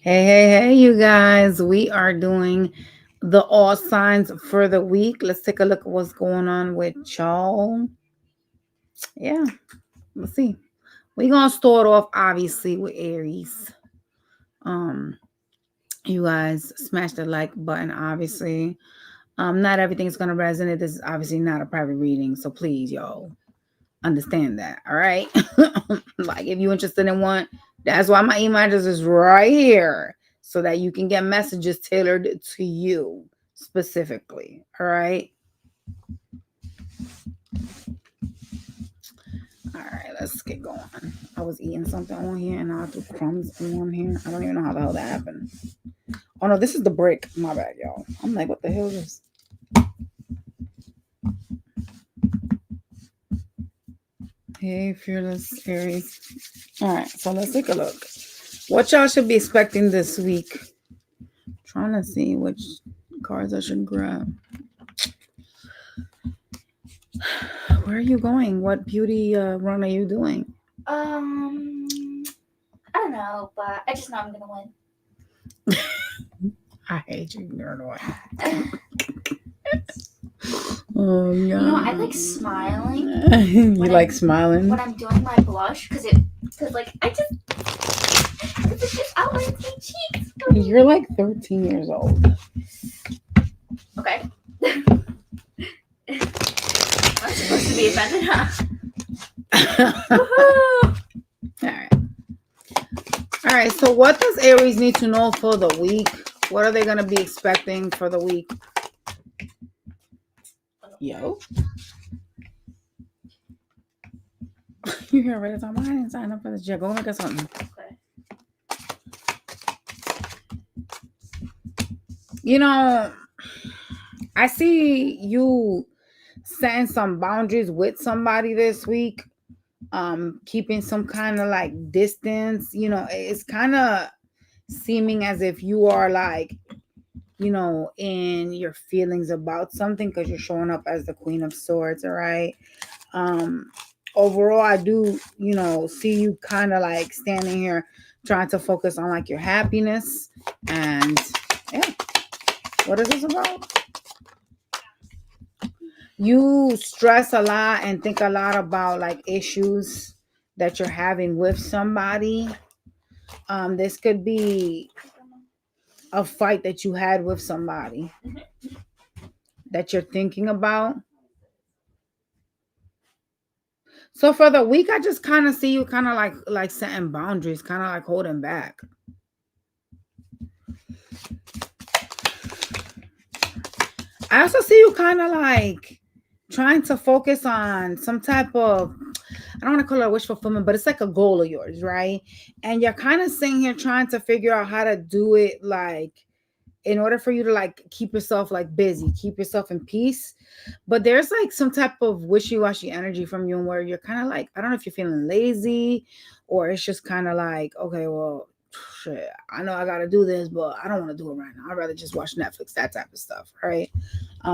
Hey, you guys. We are doing the all signs for the week. Let's take a look at what's going on with y'all. Yeah, let's see. We're gonna start off obviously with Aries. Um, you guys smash the like button, obviously. Not everything's gonna resonate. This is obviously not a private reading, so please, y'all, understand that. All right. Like if you're interested in one, that's why my email address is right here so that you can get messages tailored to you specifically. All right. All right, let's get going. I was eating something on here and I threw crumbs on here. I don't even know how the hell that happened. Oh no, this is the brick. My bad, y'all. I'm like, what the hell is this? Hey, fearless Aries. All right, so let's take a look. What y'all should be expecting this week. Trying to see which cards I should grab. Where are you going? What beauty run are you doing? I don't know, but I just know I'm gonna win. I hate you, you're annoying. Oh yeah. You know, I like smiling. You like smiling when I'm doing my blush, because I just outlines my cheeks. You're like 13 years old. Okay. I'm supposed to be offended, huh? All right. So what does Aries need to know for the week? What are they going to be expecting for the week? Yo. You hear right time. I didn't sign up for this jet. Go look at something. Okay. You know, I see you setting some boundaries with somebody this week. Keeping some kind of like distance. You know, it's kind of seeming as if you are like, you know, in your feelings about something because you're showing up as the Queen of Swords, all right? Overall, I do, you know, see you kind of like standing here trying to focus on like your happiness. And yeah, what is this about? You stress a lot and think a lot about like issues that you're having with somebody. This could be a fight that you had with somebody that you're thinking about. So for the week, I just kind of see you kind of like setting boundaries, kind of like holding back. I also see you kind of like trying to focus on some type of, I don't want to call it a wish fulfillment, but it's like a goal of yours, right? And you're kind of sitting here trying to figure out how to do it, like in order for you to like keep yourself like busy, keep yourself in peace. But there's like some type of wishy-washy energy from you, and where you're kind of like, I don't know if you're feeling lazy, or it's just kind of like, okay, well, shit, I know I gotta do this, but I don't want to do it right now. I'd rather just watch Netflix, that type of stuff, right?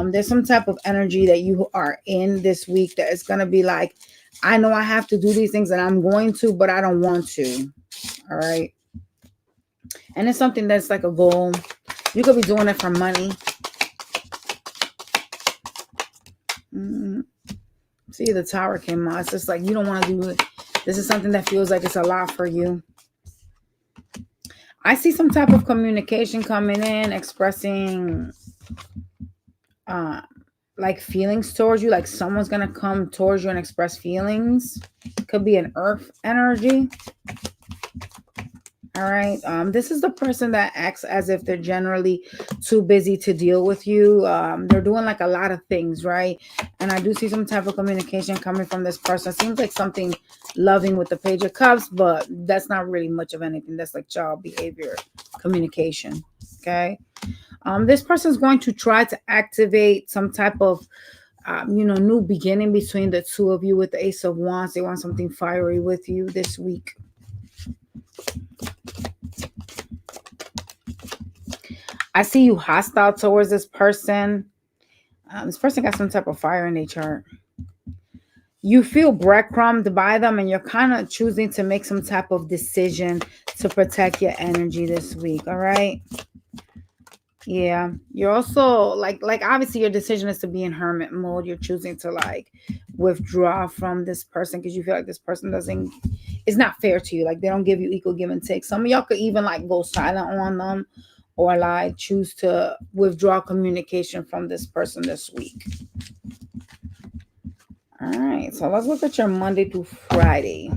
There's some type of energy that you are in this week that is gonna be like, I know I have to do these things and I'm going to, but I don't want to. All right. And it's something that's like a goal. You could be doing it for money. See, the Tower came out. It's just like you don't want to do it. This is something that feels like it's a lot for you. I see some type of communication coming in, expressing like feelings towards you. Like someone's going to come towards you and express feelings. Could be an earth energy. All right. This is the person that acts as if they're generally too busy to deal with you. They're doing like a lot of things, right? And I do see some type of communication coming from this person. It seems like something loving with the Page of Cups, but that's not really much of anything. That's like child behavior communication. Okay. This person is going to try to activate some type of new beginning between the two of you with the Ace of Wands. They want something fiery with you this week. I see you hostile towards this person. This person got some type of fire in their chart. you feel breadcrumbed by them, and you're kind of choosing to make some type of decision to protect your energy this week. All right. Yeah, you're also like obviously your decision is to be in hermit mode. You're choosing to like withdraw from this person because you feel like this person doesn't, it's not fair to you. Like they don't give you equal give and take. Some of y'all could even like go silent on them or like choose to withdraw communication from this person this week. All right, so let's look at your Monday through Friday.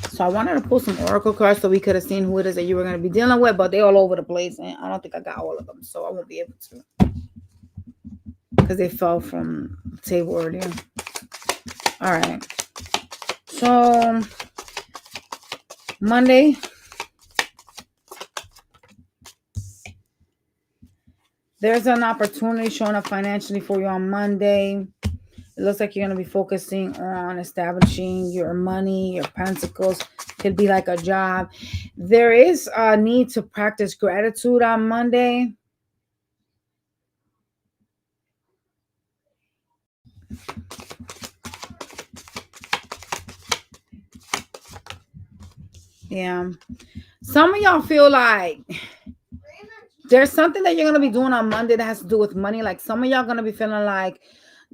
So I wanted to pull some oracle cards so we could have seen who it is that you were going to be dealing with, but they're all over the place, and I don't think I got all of them, so I won't be able to because they fell from the table earlier. All right. So Monday, there's an opportunity showing up financially for you on Monday. It looks like you're going to be focusing on establishing your money, your pentacles. Could be like a job. There is a need to practice gratitude on Monday. Yeah. Some of y'all feel like there's something that you're going to be doing on Monday that has to do with money. Like some of y'all going to be feeling like,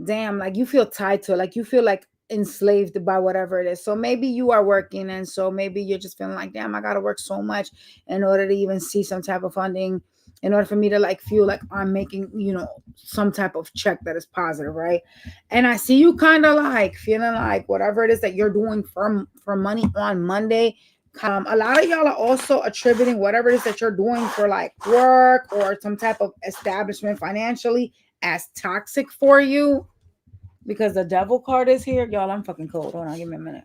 damn, like you feel tied to it. Like you feel like enslaved by whatever it is. So maybe you are working, and so maybe you're just feeling like, damn, I got to work so much in order to even see some type of funding, in order for me to like feel like I'm making, you know, some type of check that is positive, right? And I see you kind of like feeling like whatever it is that you're doing for money on Monday. A lot of y'all are also attributing whatever it is that you're doing for like work or some type of establishment financially as toxic for you, because the devil card is here. Y'all, I'm fucking cold. Hold on, give me a minute.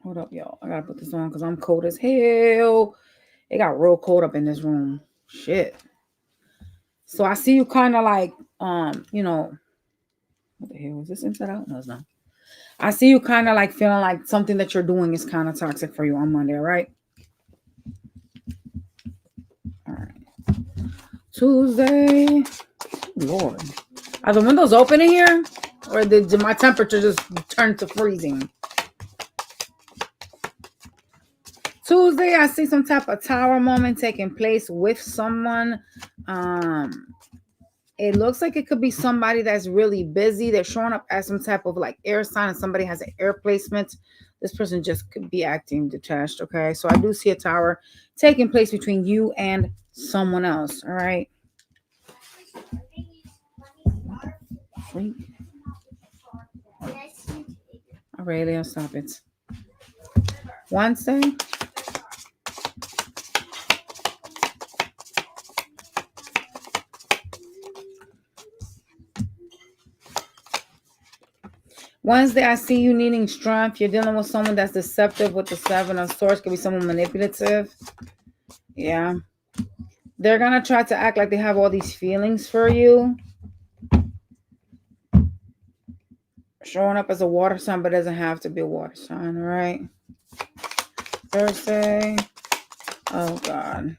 Hold up, y'all. I gotta put this on because I'm cold as hell. It got real cold up in this room. Shit. So I see you kind of like, you know, what the hell is this inside out? No, it's not. I see you kind of like feeling like something that you're doing is kind of toxic for you on Monday, right? All right. Tuesday. Lord. Are the windows open in here? Or did my temperature just turn to freezing? Tuesday, I see some type of tower moment taking place with someone. It looks like it could be somebody that's really busy. They're showing up as some type of like air sign, and somebody has an air placement. This person just could be acting detached. Okay, so I do see a tower taking place between you and someone else. All right. Freak. All right, Leah, stop it. Wednesday. Wednesday, I see you needing strength. You're dealing with someone that's deceptive with the Seven of Swords. Could be someone manipulative. Yeah. They're going to try to act like they have all these feelings for you. Showing up as a water sign, but doesn't have to be a water sign, all right? Thursday. Oh, God.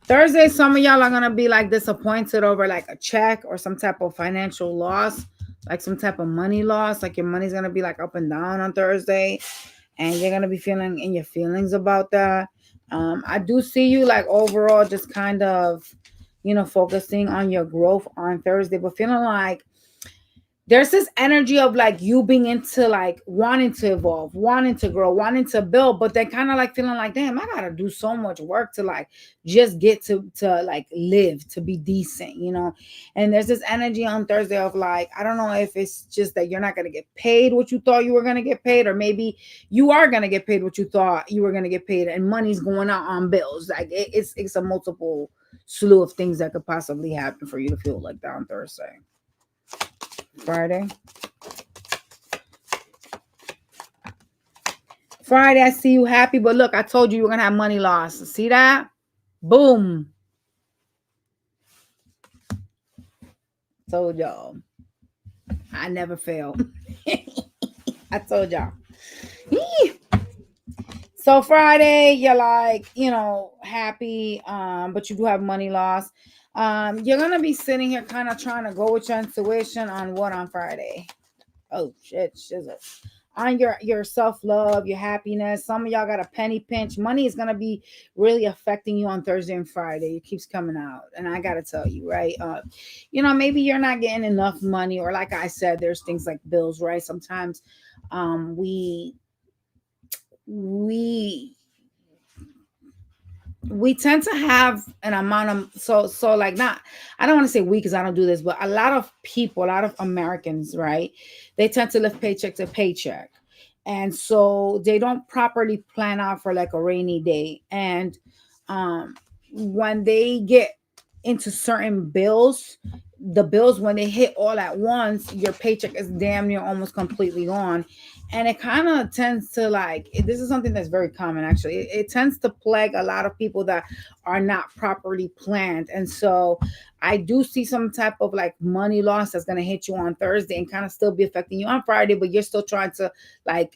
Thursday, some of y'all are going to be like disappointed over like a check or some type of financial loss, like some type of money loss. Like your money's going to be like up and down on Thursday, and you're going to be feeling in your feelings about that. I do see you like overall just kind of, you know, focusing on your growth on Thursday, but feeling like there's this energy of like you being into like wanting to evolve, wanting to grow, wanting to build, but then kind of like feeling like, damn, I gotta do so much work to like just get to like live, to be decent, you know. And there's this energy on Thursday of like, I don't know if it's just that you're not gonna get paid what you thought you were gonna get paid, or maybe you are gonna get paid what you thought you were gonna get paid, and money's going out on bills. Like it's a multiple slew of things that could possibly happen for you to feel like that on Thursday. Friday, I see you happy, but look, I told you were gonna have money loss. See that? Boom. Told y'all. I never fail. I told y'all. So Friday, you're like, happy, but you do have money loss. You're gonna be sitting here kind of trying to go with your intuition on what on Friday. Oh shit, shizzle. On your self-love, your happiness. Some of y'all got a penny pinch. Money is gonna be really affecting you on Thursday and Friday. It keeps coming out. And I gotta tell you, right? Maybe you're not getting enough money, or like I said, there's things like bills, right? Sometimes we we tend to have an amount of like, not, I don't want to say we because I don't do this, but a lot of people, a lot of Americans, right, they tend to live paycheck to paycheck, and so they don't properly plan out for like a rainy day. And when they get into certain bills, the bills, when they hit all at once, your paycheck is damn near almost completely gone. And it kind of tends to, like, this is something that's very common actually. It tends to plague a lot of people that are not properly planned. And so I do see some type of like money loss that's going to hit you on Thursday and kind of still be affecting you on Friday, but you're still trying to, like,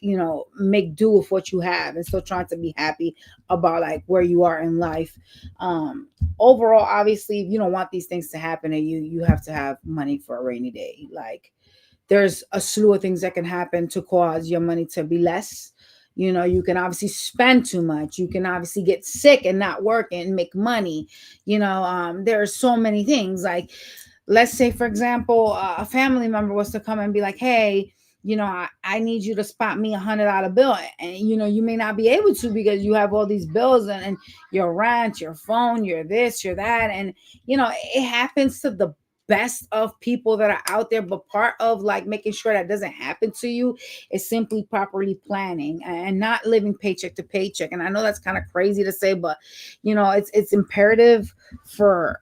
make do with what you have and still trying to be happy about like where you are in life. Overall, obviously, if you don't want these things to happen to you, you have to have money for a rainy day. Like, there's a slew of things that can happen to cause your money to be less. You can obviously spend too much. You can obviously get sick and not work and make money. There are so many things. Like, let's say, for example, a family member was to come and be like, hey, I need you to spot me $100 bill. And, you may not be able to because you have all these bills and your rent, your phone, your this, your that. And, it happens to the best of people that are out there. But part of like making sure that doesn't happen to you is simply properly planning and not living paycheck to paycheck. And I know that's kind of crazy to say, but, it's imperative for,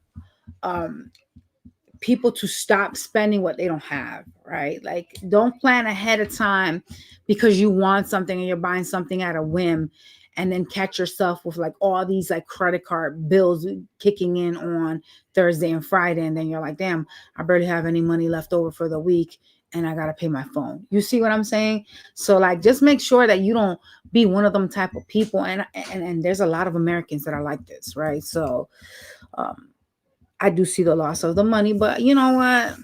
people to stop spending what they don't have, right? Like, don't plan ahead of time because you want something and you're buying something at a whim, and then catch yourself with like all these like credit card bills kicking in on Thursday and Friday, and then you're like, damn, I barely have any money left over for the week and I gotta pay my phone. You see what I'm saying? So like, just make sure that you don't be one of them type of people. And there's a lot of Americans that are like this, right? So I do see the loss of the money, but you know what?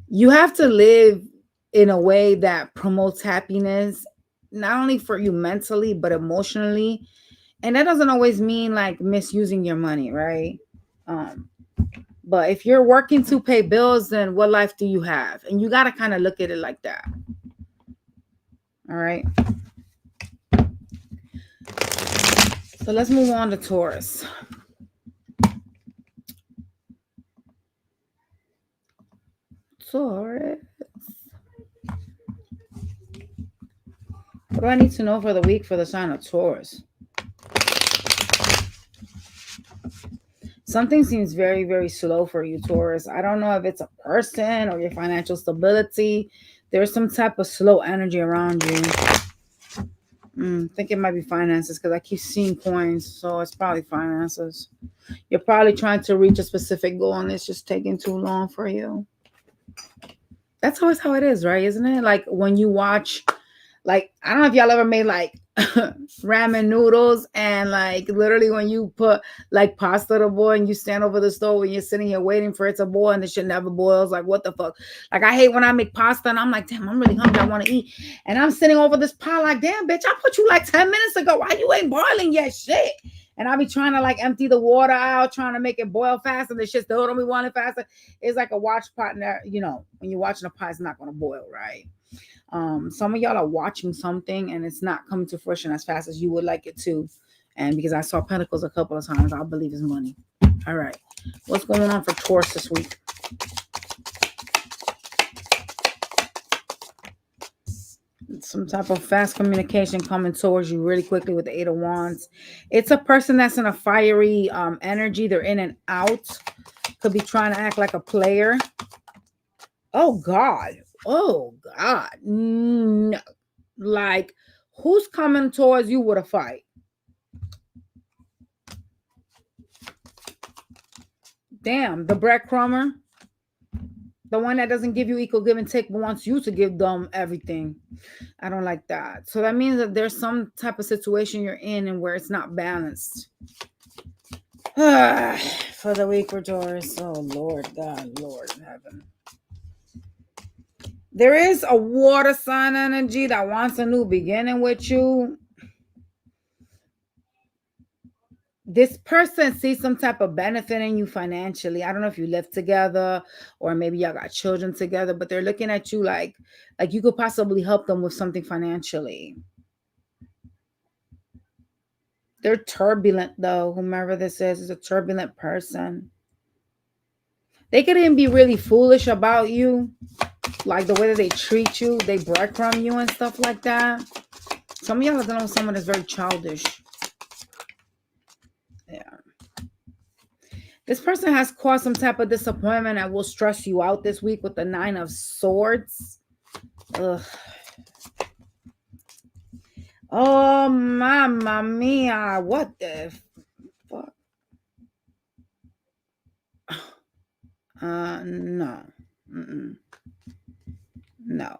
You have to live in a way that promotes happiness, not only for you mentally, but emotionally. And that doesn't always mean like misusing your money, right? But if you're working to pay bills, then what life do you have? And you got to kind of look at it like that. All right. So let's move on to Taurus. Taurus. What do I need to know for the week for the sign of Taurus? Something seems very, very slow for you, Taurus. I don't know if it's a person or your financial stability. There's some type of slow energy around you. I think it might be finances because I keep seeing coins. So it's probably finances. You're probably trying to reach a specific goal and it's just taking too long for you. That's always how it is, right? Isn't it? Like when you watch, like, I don't know if y'all ever made like ramen noodles, and like literally when you put like pasta to boil and you stand over the stove and you're sitting here waiting for it to boil and the shit never boils. Like, what the fuck? Like, I hate when I make pasta and I'm like, damn, I'm really hungry, I want to eat, and I'm sitting over this pot like, damn, bitch, I put you like 10 minutes ago, why you ain't boiling yet? Shit. And I be trying to like empty the water out, trying to make it boil faster. The shit still don't be boiling faster. It's like a watch pot, and when you're watching a pot, it's not gonna boil, right? Some of y'all are watching something and it's not coming to fruition as fast as you would like it to. And because I saw Pentacles a couple of times, I believe it's money. All right. What's going on for Taurus this week? Some type of fast communication coming towards you really quickly with the 8 of Wands. It's a person that's in a fiery energy. They're in and out. Could be trying to act like a player. Oh, God. Oh, God. No. Like, who's coming towards you with a fight? Damn, the breadcrumber. The one that doesn't give you equal give and take, but wants you to give them everything. I don't like that. So that means that there's some type of situation you're in and where it's not balanced. For the week for Taurus. Oh, Lord God, Lord in heaven. There is a water sign energy that wants a new beginning with you. This person sees some type of benefit in you financially. I don't know if you live together or maybe y'all got children together, but they're looking at you like you could possibly help them with something financially. They're turbulent though. Whomever this is a turbulent person. They could even be really foolish about you, like the way that they treat you. They breadcrumb you and stuff like that. Some of y'all are dealing with someone that's very childish. Yeah. This person has caused some type of disappointment that will stress you out this week with the 9 of Swords. Ugh. Oh, mamma mia. What the fuck? No. No.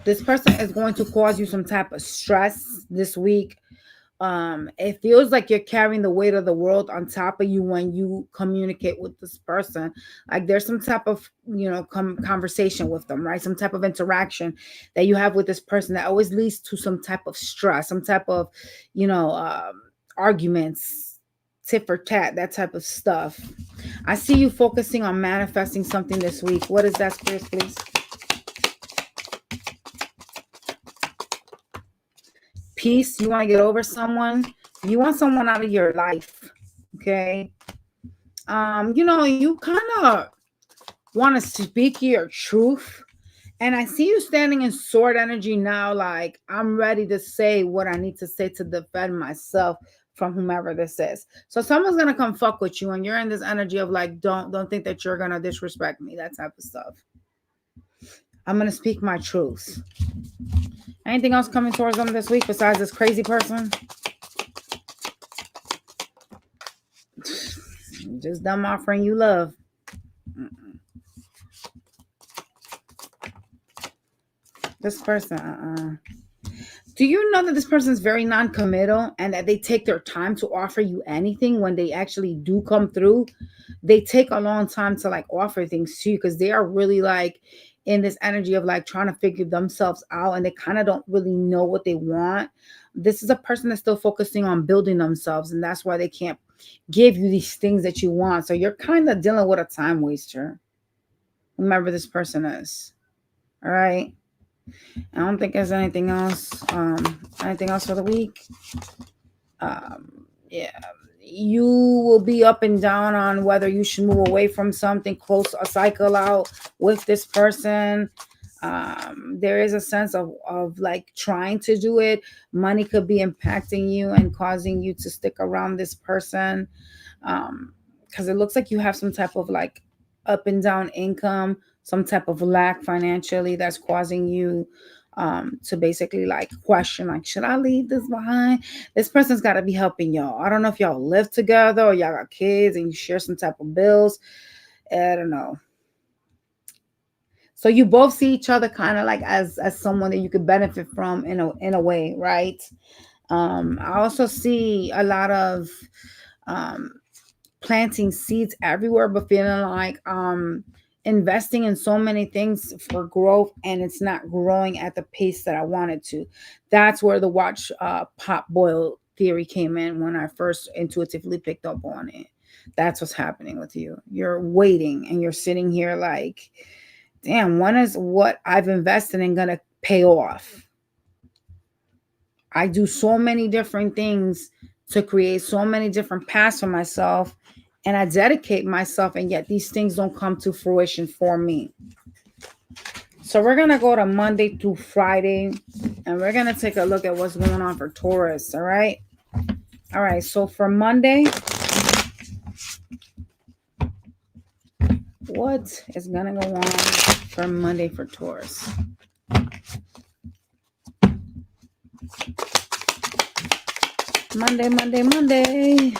This person is going to cause you some type of stress this week. It feels like you're carrying the weight of the world on top of you when you communicate with this person. Like there's some type of conversation with them, right? Some type of interaction that you have with this person that always leads to some type of stress, some type of arguments, tit for tat, that type of stuff. I see you focusing on manifesting something this week. What is that, Spirit, please? Peace. You want to get over someone. You want someone out of your life. Okay. You kind of want to speak your truth. And I see you standing in sword energy now. Like, I'm ready to say what I need to say to defend myself from whomever this is. So someone's going to come fuck with you. And you're in this energy of like, don't think that you're going to disrespect me. That type of stuff. I'm going to speak my truth. Anything else coming towards them this week besides this crazy person? Just them offering you love. This person, Do you know that this person is very non-committal and that they take their time to offer you anything when they actually do come through? They take a long time to like offer things to you because they are really like in this energy of like trying to figure themselves out and they kind of don't really know what they want. This is a person that's still focusing on building themselves and that's why they can't give you these things that you want. So you're kind of dealing with a time waster. Whomever this person is. All right. I don't think there's anything else. Anything else for the week? Yeah. You will be up and down on whether you should move away from something, close a cycle out with this person. There is a sense of like trying to do it. Money could be impacting you and causing you to stick around this person. Because it looks like you have some type of like up and down income, some type of lack financially that's causing you to basically like question, like, should I leave this behind? This person's got to be helping y'all. I don't know if y'all live together or y'all got kids and you share some type of bills. I don't know. So you both see each other kind of like as someone that you could benefit from in a way, right? I also see a lot of planting seeds everywhere, but feeling like investing in so many things for growth and it's not growing at the pace that I wanted to. That's where the watch pop boil theory came in when I first intuitively picked up on it. That's what's happening with you. You're waiting and you're sitting here like, damn, when is what I've invested in gonna pay off? I do so many different things to create so many different paths for myself. And I dedicate myself, and yet these things don't come to fruition for me. So we're going to go to Monday through Friday, and we're going to take a look at what's going on for Taurus, all right? All right, so for Monday, what is going to go on for Monday for Taurus? Monday.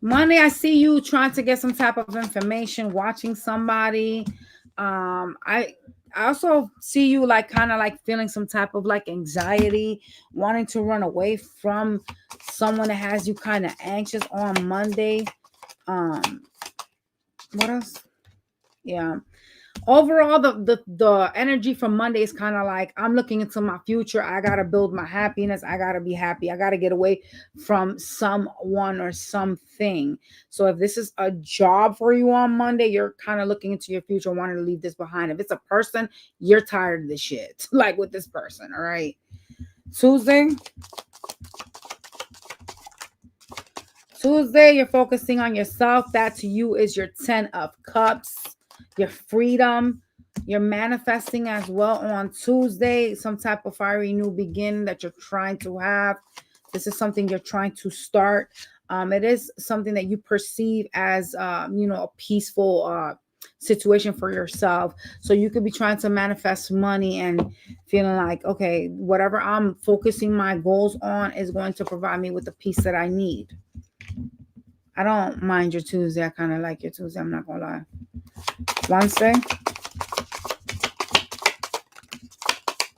Monday, I see you trying to get some type of information, watching somebody. I also see you like kind of like feeling some type of like anxiety, wanting to run away from someone that has you kind of anxious on Monday. Um, what else? Yeah. Overall, the energy from Monday is kind of like I'm looking into my future. I gotta build my happiness. I gotta be happy. I gotta get away from someone or something. So if this is a job for you on Monday, you're kind of looking into your future, wanting to leave this behind. If it's a person, you're tired of this shit, like with this person. All right. Tuesday. Tuesday, you're focusing on yourself. That to you is your 10 of Cups, your freedom. You're manifesting as well on Tuesday, some type of fiery new beginning that you're trying to have. This is something you're trying to start. It is something that you perceive as, a peaceful situation for yourself. So you could be trying to manifest money and feeling like, okay, whatever I'm focusing my goals on is going to provide me with the peace that I need. I don't mind your Tuesday. I kind of like your Tuesday. I'm not going to lie.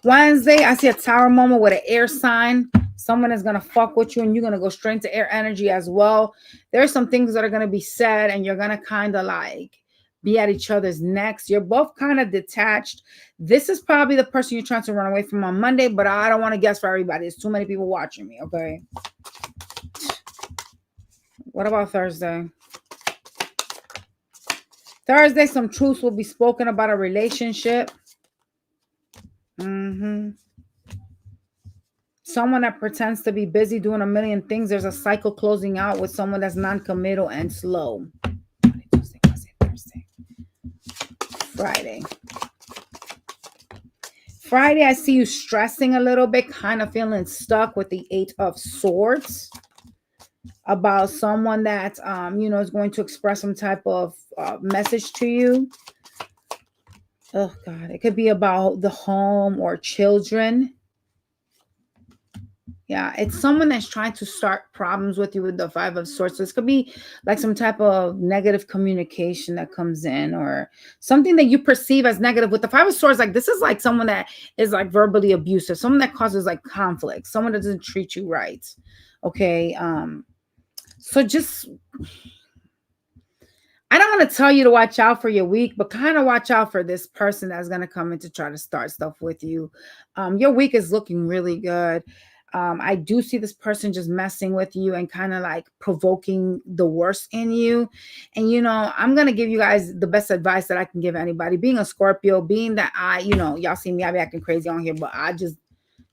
Wednesday, I see a tower moment with an air sign. Someone is going to fuck with you and you're going to go straight into air energy as well. There's some things that are going to be said and you're going to kind of like be at each other's necks. You're both kind of detached. This is probably the person you're trying to run away from on Monday, but I don't want to guess for everybody. There's too many people watching me, okay? What about Thursday? Thursday, some truths will be spoken about a relationship. Someone that pretends to be busy doing a million things. There's a cycle closing out with someone that's non-committal and slow. Friday, I see you stressing a little bit, kind of feeling stuck with the 8 of Swords about someone that, is going to express some type of message to you. Oh, God. It could be about the home or children. Yeah, it's someone that's trying to start problems with you with the 5 of Swords. So this could be like some type of negative communication that comes in or something that you perceive as negative. With the 5 of Swords, like this is like someone that is like verbally abusive, someone that causes like conflict, someone that doesn't treat you right. Okay. So just, I don't want to tell you to watch out for your week, but kind of watch out for this person that's going to come in to try to start stuff with you. Your week is looking really good. I do see this person just messing with you and kind of like provoking the worst in you. And, I'm going to give you guys the best advice that I can give anybody. Being a Scorpio, being that y'all see me, I be acting crazy on here, but I just,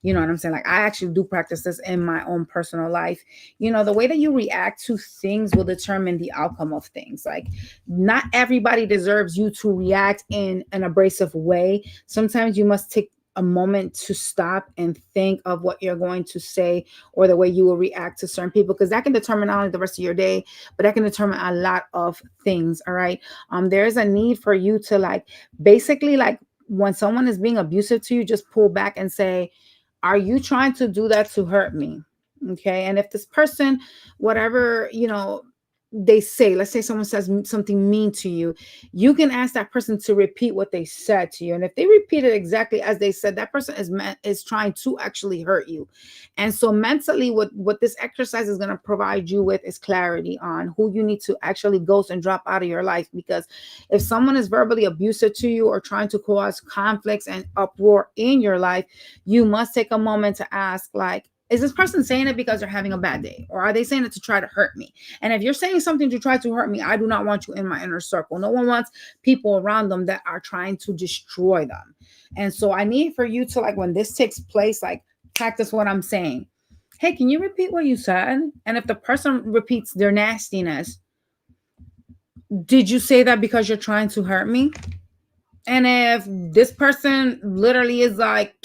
you know what I'm saying? Like I actually do practice this in my own personal life. The way that you react to things will determine the outcome of things. Like not everybody deserves you to react in an abrasive way. Sometimes you must take a moment to stop and think of what you're going to say or the way you will react to certain people, because that can determine not only the rest of your day, but that can determine a lot of things. All right. There's a need for you to like, basically like when someone is being abusive to you, just pull back and say, are you trying to do that to hurt me? Okay. And if this person, whatever, they say, let's say someone says something mean to you, you can ask that person to repeat what they said to you. And if they repeat it exactly as they said, that person is trying to actually hurt you. And so mentally, what this exercise is going to provide you with is clarity on who you need to actually ghost and drop out of your life. Because if someone is verbally abusive to you or trying to cause conflicts and uproar in your life, you must take a moment to ask, like, is this person saying it because they're having a bad day? Or are they saying it to try to hurt me? And if you're saying something to try to hurt me, I do not want you in my inner circle. No one wants people around them that are trying to destroy them. And so I need for you to, like, when this takes place, like, practice what I'm saying. Hey, can you repeat what you said? And if the person repeats their nastiness, did you say that because you're trying to hurt me? And if this person literally is like,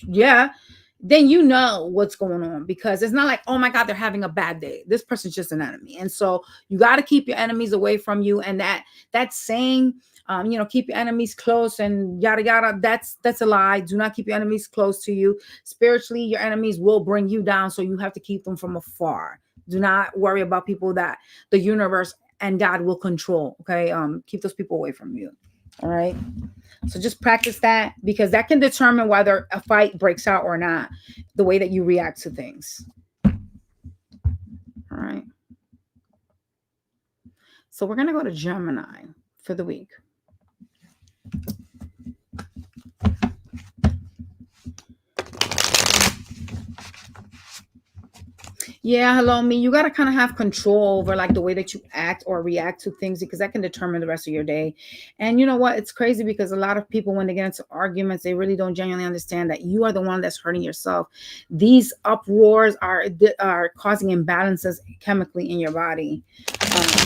yeah, then you know what's going on, because it's not like, oh my God, they're having a bad day. This person's just an enemy. And so you got to keep your enemies away from you. And that saying, keep your enemies close and yada, yada, that's a lie. Do not keep your enemies close to you. Spiritually, your enemies will bring you down. So you have to keep them from afar. Do not worry about people that the universe and God will control. Okay. Keep those people away from you. All right. So just practice that, because that can determine whether a fight breaks out or not, the way that you react to things. All right. So we're going to go to Gemini for the week. Yeah, hello, me. You got to kind of have control over like the way that you act or react to things, because that can determine the rest of your day. And you know what? It's crazy because a lot of people, when they get into arguments, they really don't genuinely understand that you are the one that's hurting yourself. These uproars are causing imbalances chemically in your body.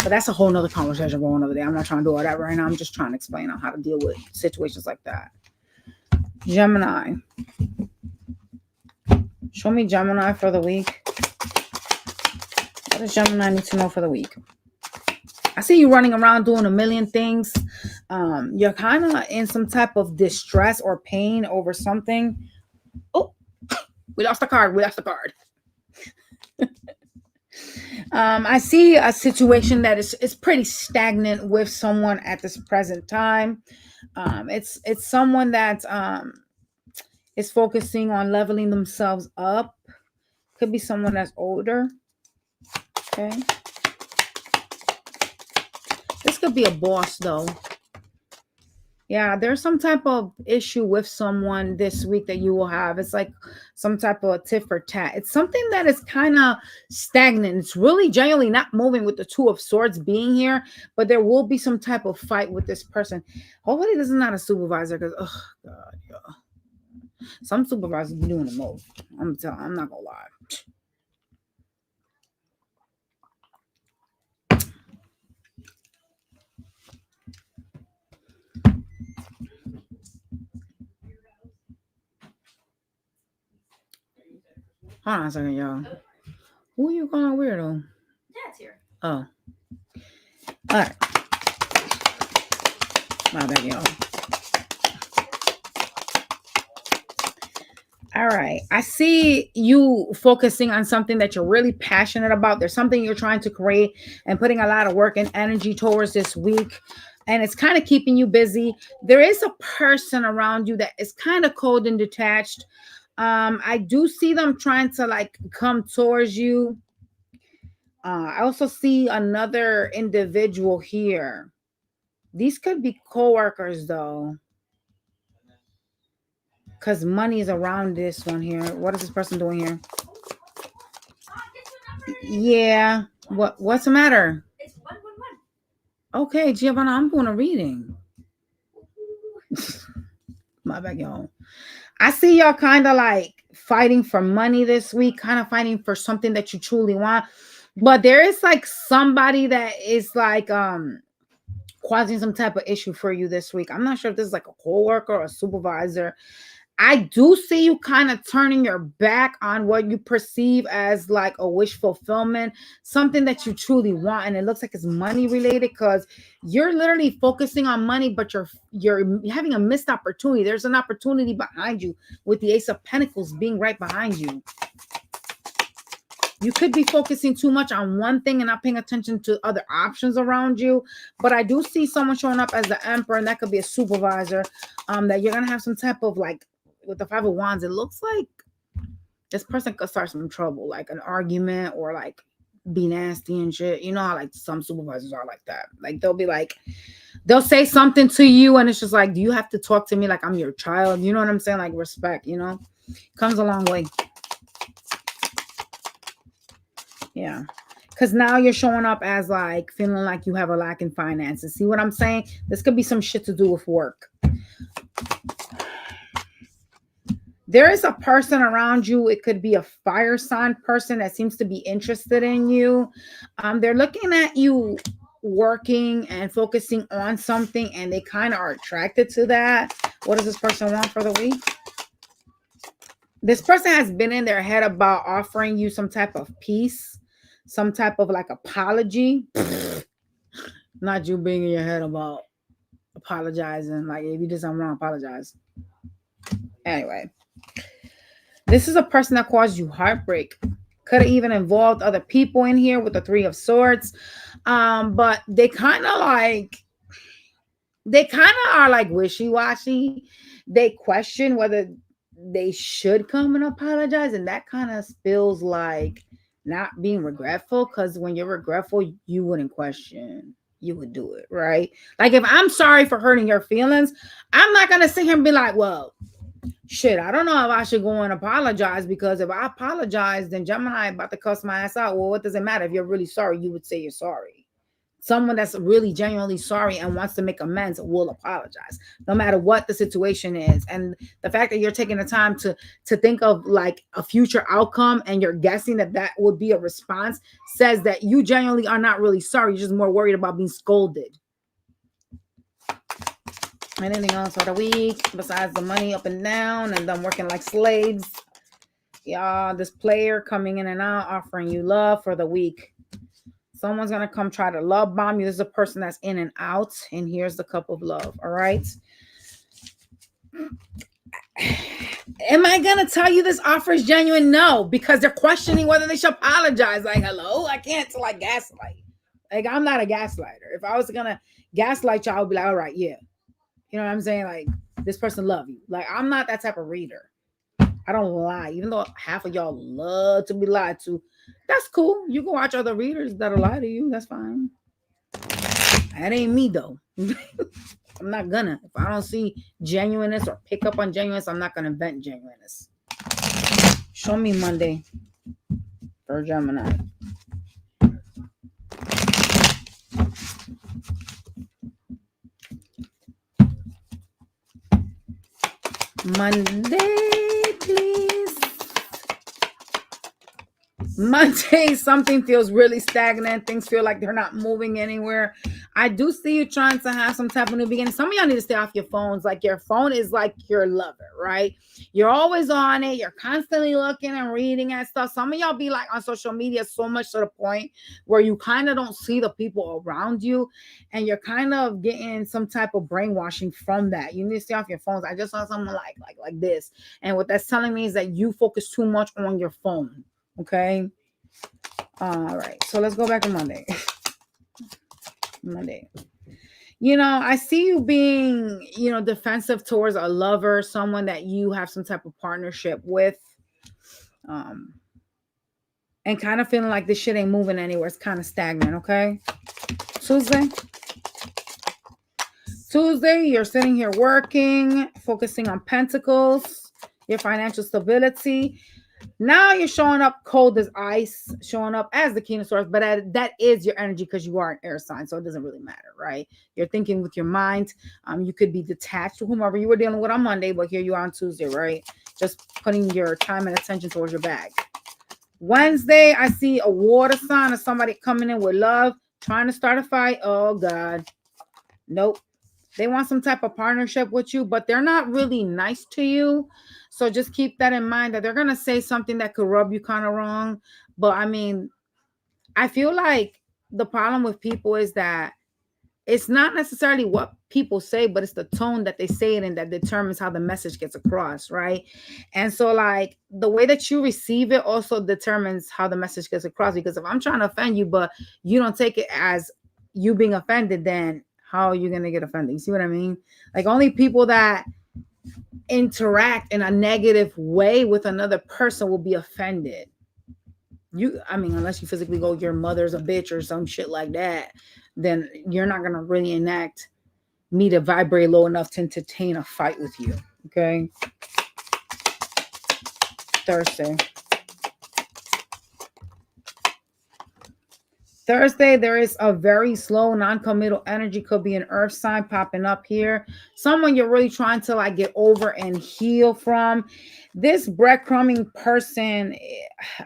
But that's a whole nother conversation going over there. I'm not trying to do all that right now. I'm just trying to explain on how to deal with situations like that. Gemini. Show me Gemini for the week. What does Gemini need to know for the week? I see you running around doing a million things. You're kind of in some type of distress or pain over something. Oh, we lost the card. I see a situation that is pretty stagnant with someone at this present time. It's someone that is focusing on leveling themselves up. Could be someone that's older. Okay. This could be a boss though. Yeah, there's some type of issue with someone this week that you will have. It's like some type of a tit for tat. It's something that is kind of stagnant. It's really genuinely not moving with the Two of Swords being here, but there will be some type of fight with this person. Hopefully this is not a supervisor, because, oh, God, yeah. Some supervisors be doing the most. I'm not going to lie. Hold on a second, y'all. Who are you calling weirdo? Dad's here. Oh. All right. My bad, y'all. All right. I see you focusing on something that you're really passionate about. There's something you're trying to create and putting a lot of work and energy towards this week. And it's kind of keeping you busy. There is a person around you that is kind of cold and detached. I do see them trying to like come towards you. I also see another individual here. These could be co-workers though, because money is around this one here. What is this person doing here? Yeah. What's the matter? It's 111. Okay, Giovanna, I'm doing a reading. My bad, y'all. I see y'all kind of like fighting for money this week, kind of fighting for something that you truly want. But there is like somebody that is like causing some type of issue for you this week. I'm not sure if this is like a coworker or a supervisor. I do see you kind of turning your back on what you perceive as like a wish fulfillment, something that you truly want, and it looks like it's money related, because you're literally focusing on money, but you're having a missed opportunity. There's an opportunity behind you with the Ace of Pentacles being right behind you. You could be focusing too much on one thing and not paying attention to other options around you. But I do see someone showing up as the Emperor, and that could be a supervisor. That you're gonna have some type of like, with the Five of Wands, it looks like this person could start some trouble, like an argument or like be nasty and shit. You know how like some supervisors are like that. Like they'll say something to you and it's just like, do you have to talk to me like I'm your child? You know what I'm saying? Like respect, you know, comes a long way. Yeah. Because now you're showing up as like feeling like you have a lack in finances. See what I'm saying? This could be some shit to do with work. There is a person around you. It could be a fire sign person that seems to be interested in you. They're looking at you working and focusing on something, and they kind of are attracted to that. What does this person want for the week? This person has been in their head about offering you some type of peace, some type of like apology. Not you being in your head about apologizing. Like if you did something wrong, apologize. Anyway. This is a person that caused you heartbreak, Could have even involved other people in here with the Three of Swords. But they kind of are like wishy-washy. They question whether they should come and apologize, and that kind of feels like not being regretful, because when you're regretful, you wouldn't question, you would do it, right? Like if I'm sorry for hurting your feelings, I'm not gonna sit here and be like, well, shit, I don't know if I should go and apologize, because if I apologize, then Gemini about to cuss my ass out. Well, what does it matter? If you're really sorry, you would say you're sorry. Someone that's really genuinely sorry and wants to make amends will apologize, no matter what the situation is. And the fact that you're taking the time to think of like a future outcome, and you're guessing that that would be a response, says that you genuinely are not really sorry. You're just more worried about being scolded. Anything else for the week besides the money up and down and them working like slaves? Y'all, this player coming in and out, offering you love for the week. Someone's going to come try to love bomb you. This is a person that's in and out. And here's the cup of love. All right. Am I going to tell you this offer is genuine? No, because they're questioning whether they should apologize. Like, hello, I can't like gaslight. Like, I'm not a gaslighter. If I was going to gaslight y'all, I would be like, all right, yeah. You know what I'm saying? Like, this person love you. Like, I'm not that type of reader. I don't lie. Even though half of y'all love to be lied to. That's cool. You can watch other readers that'll lie to you. That's fine. That ain't me, though. I'm not gonna. If I don't see genuineness or pick up on genuineness, I'm not gonna vent genuineness. Show me Monday for Gemini. Monday, please. Monday, something feels really stagnant. Things feel like they're not moving anywhere. I do see you trying to have some type of new beginning. Some of y'all need to stay off your phones. Like, your phone is like your lover, right? You're always on it. You're constantly looking and reading at stuff. Some of y'all be like on social media so much to the point where you kind of don't see the people around you, and you're kind of getting some type of brainwashing from that. You need to stay off your phones. I just saw someone like this, and what that's telling me is that you focus too much on your phone. Okay. All right. So let's go back to Monday. Monday. You know, I see you being, defensive towards a lover, someone that you have some type of partnership with. And kind of feeling like this shit ain't moving anywhere. It's kind of stagnant. Okay. Tuesday, you're sitting here working, focusing on pentacles, your financial stability. Now you're showing up cold as ice, showing up as the King of Swords, but that is your energy because you are an air sign, so it doesn't really matter, right? You're thinking with your mind. You could be detached to whomever you were dealing with on Monday, but here you are on Tuesday, right? Just putting your time and attention towards your bag. Wednesday, I see a water sign of somebody coming in with love, trying to start a fight. Oh, God. Nope. They want some type of partnership with you, but they're not really nice to you. So just keep that in mind, that they're going to say something that could rub you kind of wrong. But I mean, I feel like the problem with people is that it's not necessarily what people say, but it's the tone that they say it in that determines how the message gets across, right? And so like the way that you receive it also determines how the message gets across. Because if I'm trying to offend you, but you don't take it as you being offended, then how are you going to get offended? You see what I mean? Like, only people that interact in a negative way with another person will be offended. Unless you physically go, your mother's a bitch or some shit like that, then you're not going to really enact me to vibrate low enough to entertain a fight with you. Okay. Thursday, there is a very slow, non-committal energy. Could be an earth sign popping up here. Someone you're really trying to like get over and heal from. This breadcrumbing person,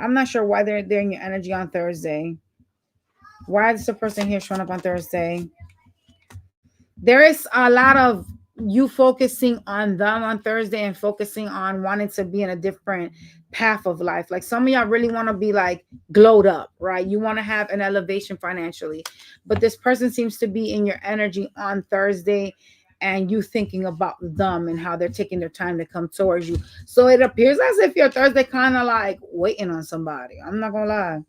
I'm not sure why they're in your energy on Thursday. Why is the person here showing up on Thursday? There is a lot of you focusing on them on Thursday and focusing on wanting to be in a different path of life. Like, some of y'all really want to be like glowed up, right? You want to have an elevation financially, but this person seems to be in your energy on Thursday, and you thinking about them and how they're taking their time to come towards you. So it appears as if your Thursday kind of like waiting on somebody. I'm not gonna lie.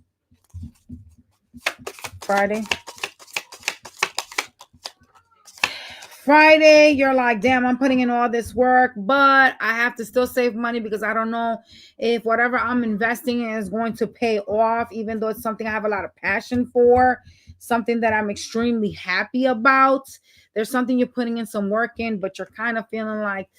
Friday, you're like, damn, I'm putting in all this work, but I have to still save money because I don't know if whatever I'm investing in is going to pay off, even though it's something I have a lot of passion for, something that I'm extremely happy about. There's something you're putting in some work in, but you're kind of feeling like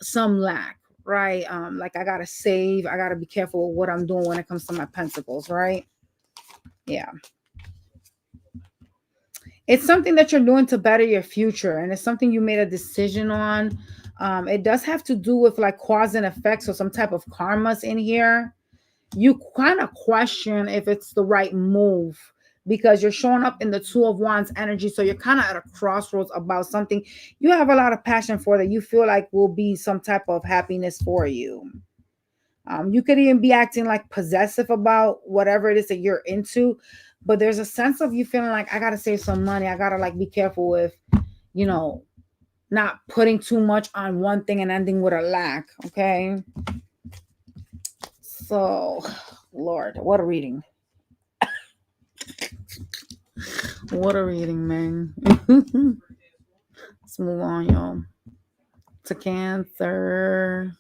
some lack, right? Like I gotta save, I gotta be careful with what I'm doing when it comes to my pentacles, right? Yeah. It's something that you're doing to better your future, and it's something you made a decision on. It does have to do with like cause and effects or some type of karmas in here. You kind of question if it's the right move because you're showing up in the Two of Wands energy. So you're kind of at a crossroads about something you have a lot of passion for that you feel like will be some type of happiness for you. You could even be acting like possessive about whatever it is that you're into, but there's a sense of you feeling like I gotta save some money. I gotta like be careful with, you know, not putting too much on one thing and ending with a lack. Okay. So, Lord, what a reading. What a reading, man. Let's move on, y'all. To Cancer.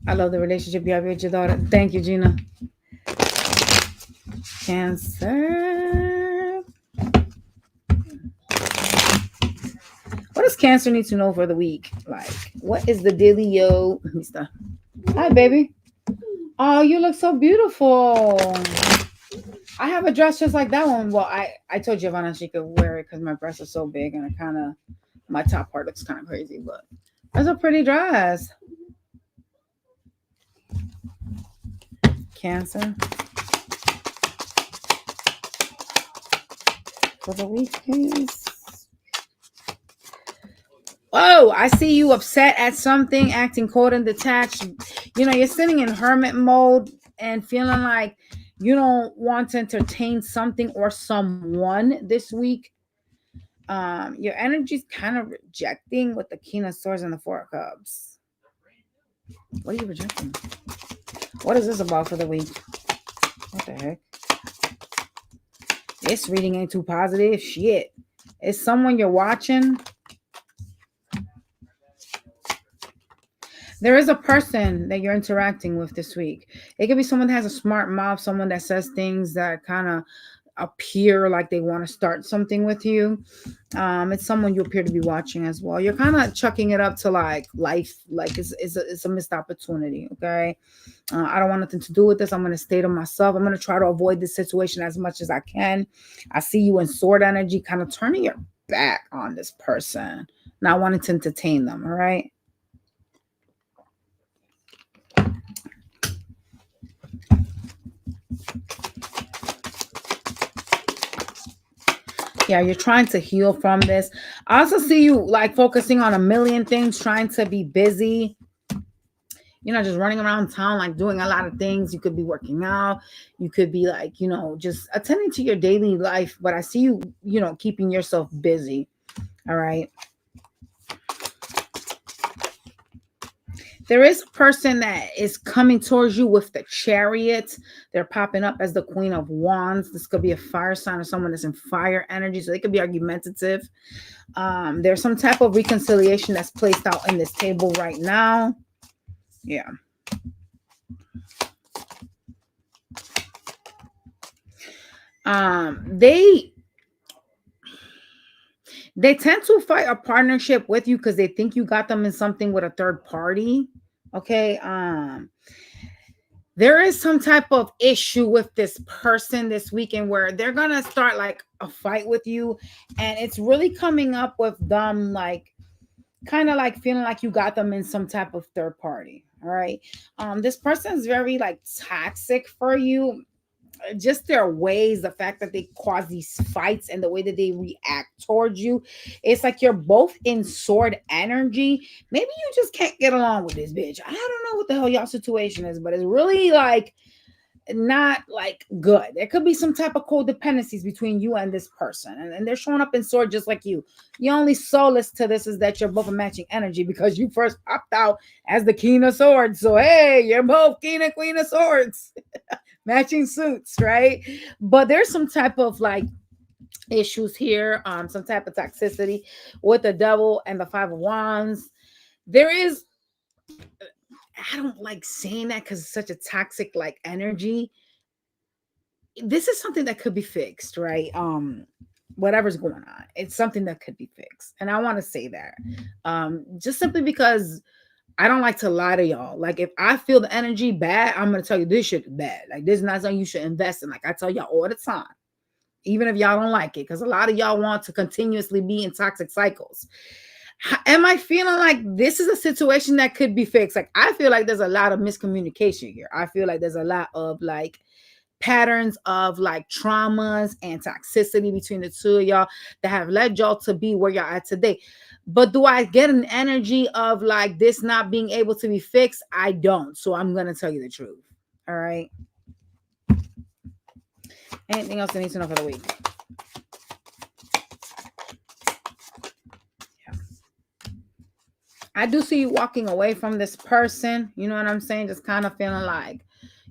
I love the relationship you have with your daughter. Thank you, Gina. Cancer. What does Cancer need to know for the week? Like, what is the dealio? Let me stop. Hi, baby. Oh, you look so beautiful. I have a dress just like that one. Well, I told Giovanna she could wear it because my breasts are so big and my top part looks kind of crazy, but that's a pretty dress. Cancer. For the week, please. Oh, I see you upset at something, acting cold and detached. You know, you're sitting in hermit mode and feeling like you don't want to entertain something or someone this week. Your energy's kind of rejecting with the King of Swords and the Four of Cups. What are you rejecting? What is this about for the week? What the heck? This reading ain't too positive. Shit. It's someone you're watching. There is a person that you're interacting with this week. It could be someone that has a smart mouth, someone that says things that kind of appear like they want to start something with you. It's someone you appear to be watching as well. You're kind of chucking it up to like life, like it's a missed opportunity. Okay. I don't want nothing to do with this. I'm going to stay to myself. I'm going to try to avoid this situation as much as I can. I see you in sword energy, kind of turning your back on this person, not wanting to entertain them. All right. Yeah, you're trying to heal from this. I also see you like focusing on a million things, trying to be busy. You know, just running around town, like doing a lot of things. You could be working out. You could be like, you know, just attending to your daily life. But I see you, you know, keeping yourself busy. All right. There is a person that is coming towards you with the Chariot. They're popping up as the Queen of Wands. This could be a fire sign or someone that's in fire energy. So they could be argumentative. There's some type of reconciliation that's placed out in this table right now. Yeah. They tend to fight a partnership with you because they think you got them in something with a third party. Okay. There is some type of issue with this person this weekend where they're gonna start like a fight with you, and it's really coming up with them like kind of like feeling like you got them in some type of third party. All right. This person is very like toxic for you. Just their ways, the fact that they cause these fights and the way that they react towards you, it's like you're both in sword energy. Maybe you just can't get along with this bitch. I don't know what the hell y'all situation is, but it's really like not like good. There could be some type of codependencies between you and this person, and they're showing up in sword just like you. The only solace to this is that you're both a matching energy because you first popped out as the king of swords. So hey, you're both king and queen of swords. Matching suits, right? But there's some type of like issues here, some type of toxicity with the devil and the five of wands. There is, I don't like saying that because it's such a toxic like energy. This is something that could be fixed, right? Whatever's going on, it's something that could be fixed, and I want to say that just simply because I don't like to lie to y'all. Like, if I feel the energy bad, I'm gonna tell you this shit is bad. Like, this is not something you should invest in. Like, I tell y'all all the time, even if y'all don't like it, because a lot of y'all want to continuously be in toxic cycles. Am I feeling like this is a situation that could be fixed? Like, I feel like there's a lot of miscommunication here. I feel like there's a lot of like patterns of like traumas and toxicity between the two of y'all that have led y'all to be where y'all are today. But do I get an energy of like this not being able to be fixed? I don't. So I'm going to tell you the truth. All right. Anything else I need to know for the week? Yeah. I do see you walking away from this person. You know what I'm saying? Just kind of feeling like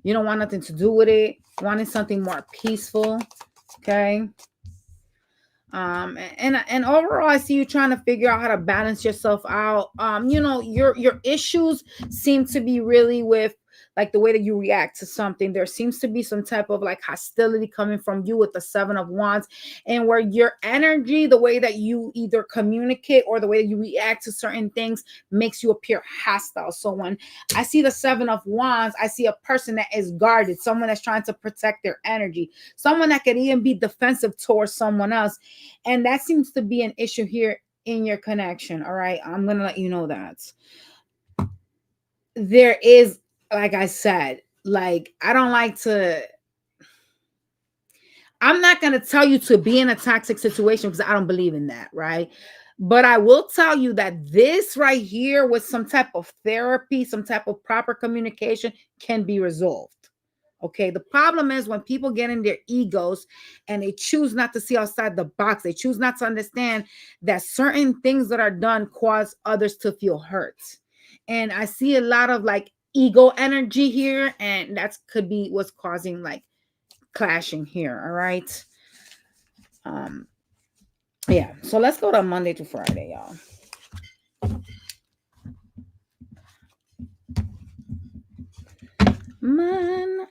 you don't want nothing to do with it. Wanting something more peaceful. Okay. And overall, I see you trying to figure out how to balance yourself out. You know, your issues seem to be really with like the way that you react to something. There seems to be some type of like hostility coming from you with the Seven of Wands, and where your energy, the way that you either communicate or the way that you react to certain things makes you appear hostile. So when I see the Seven of Wands, I see a person that is guarded, someone that's trying to protect their energy, someone that could even be defensive towards someone else. And that seems to be an issue here in your connection. All right. I'm going to let you know that there is, like I said, like, I don't like to, I'm not going to tell you to be in a toxic situation because I don't believe in that. Right. But I will tell you that this right here with some type of therapy, some type of proper communication can be resolved. Okay, the problem is when people get in their egos and they choose not to see outside the box. They choose not to understand that certain things that are done cause others to feel hurt. And I see a lot of like ego energy here, and that could be what's causing like clashing here. All right. Yeah. So let's go to Monday to Friday, y'all. Monday,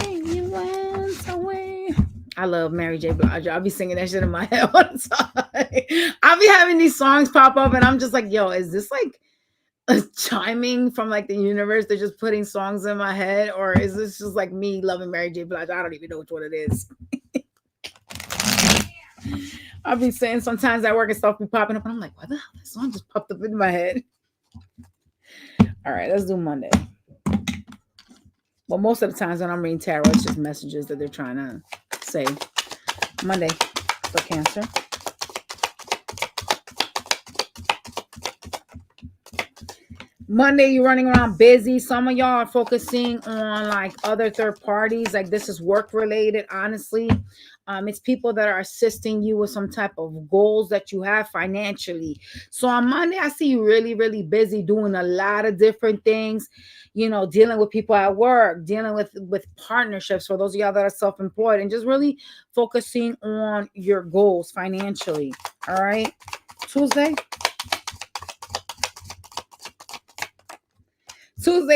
you went away. I love Mary J. Blige. I'll be singing that shit in my head all the time. I'll be having these songs pop up, and I'm just like, yo, is this like a chiming from like the universe? They're just putting songs in my head, or is this just like me loving Mary J. Blige? I don't even know which one it is. I'll be saying sometimes at work and stuff be popping up, and I'm like, what the hell? That song just popped up in my head. All right, let's do Monday. Well, most of the times when I'm reading tarot, it's just messages that they're trying to say. Monday for Cancer. Monday, you're running around busy. Some of y'all are focusing on like other third parties. Like, this is work related, honestly. It's people that are assisting you with some type of goals that you have financially. So on Monday, I see you really, really busy doing a lot of different things, you know, dealing with people at work, dealing with partnerships for those of y'all that are self-employed, and just really focusing on your goals financially. All right. Tuesday,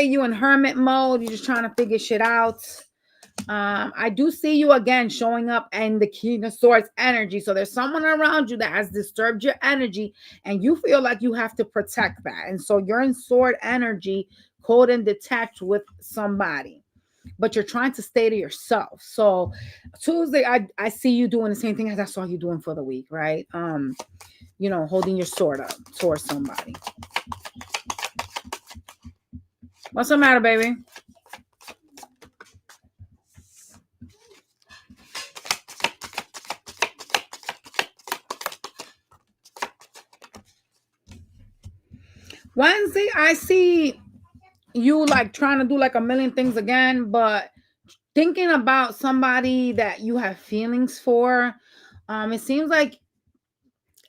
you in hermit mode. You're just trying to figure shit out. I do see you again showing up in the King of Swords energy. So there's someone around you that has disturbed your energy, and you feel like you have to protect that. And so you're in sword energy, cold and detached with somebody, but you're trying to stay to yourself. So Tuesday, I see you doing the same thing as I saw you doing for the week, right? You know, holding your sword up towards somebody. What's the matter, baby? Wednesday, I see you like trying to do like a million things again, but thinking about somebody that you have feelings for. It seems like,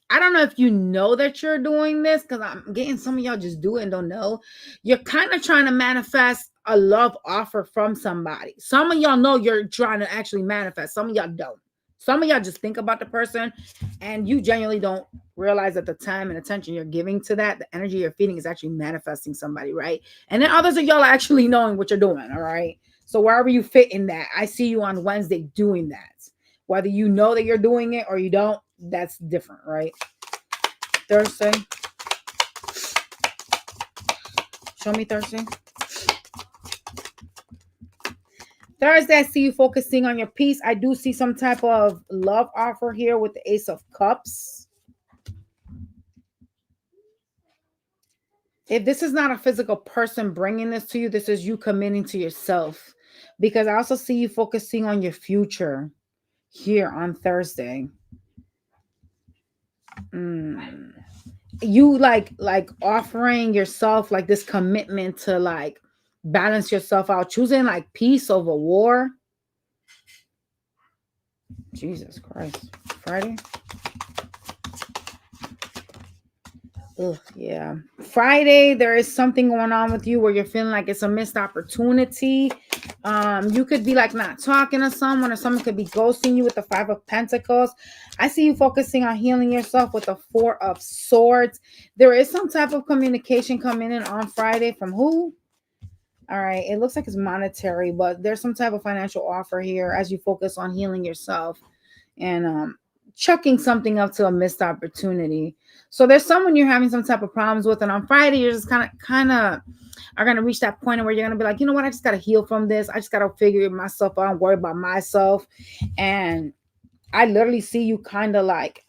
I don't know if you know that you're doing this, because I'm getting some of y'all just do it and don't know. You're kind of trying to manifest a love offer from somebody. Some of y'all know you're trying to actually manifest. Some of y'all don't. Some of y'all just think about the person and you genuinely don't realize that the time and attention you're giving to that, the energy you're feeding, is actually manifesting somebody, right? And then others of y'all are actually knowing what you're doing, all right? So wherever you fit in that, I see you on Wednesday doing that. Whether you know that you're doing it or you don't, that's different, right? Thursday. Show me Thursday. Thursday, I see you focusing on your peace. I do see some type of love offer here with the Ace of Cups. If this is not a physical person bringing this to you, this is you committing to yourself. Because I also see you focusing on your future here on Thursday. You like offering yourself like this commitment to like balance yourself out, choosing like peace over war. Jesus Christ. Friday. Ugh, yeah. Friday, there is something going on with you where you're feeling like it's a missed opportunity. You could be like not talking to someone, or someone could be ghosting you with the Five of Pentacles. I see you focusing on healing yourself with the Four of Swords. There is some type of communication coming in on Friday from who? All right. It looks like it's monetary, but there's some type of financial offer here as you focus on healing yourself and chucking something up to a missed opportunity. So there's someone you're having some type of problems with, and on Friday you're just kind of are going to reach that point where you're going to be like, you know what, I just got to heal from this. I just got to figure myself out and worry about myself. And I literally see you kind of like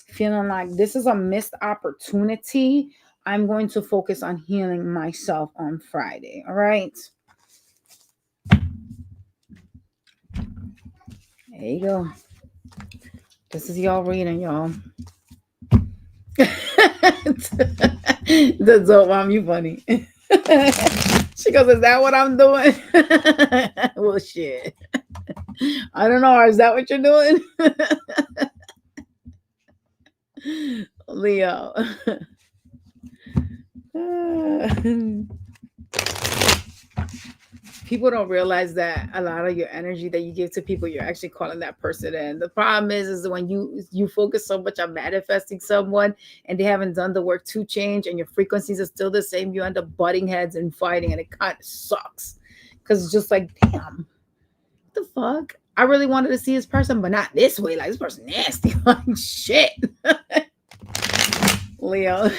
feeling like this is a missed opportunity. I'm going to focus on healing myself on Friday. All right. There you go. This is y'all reading, y'all. The dope mom, you funny. She goes, is that what I'm doing? Well, shit. I don't know. Is that what you're doing? Leo. People don't realize that a lot of your energy that you give to people, you're actually calling that person in. The problem is when you focus so much on manifesting someone and they haven't done the work to change and your frequencies are still the same, you end up butting heads and fighting, and it kind of sucks. Because it's just like, damn, what the fuck? I really wanted to see this person, but not this way. Like, this person nasty. Like, shit. Leo.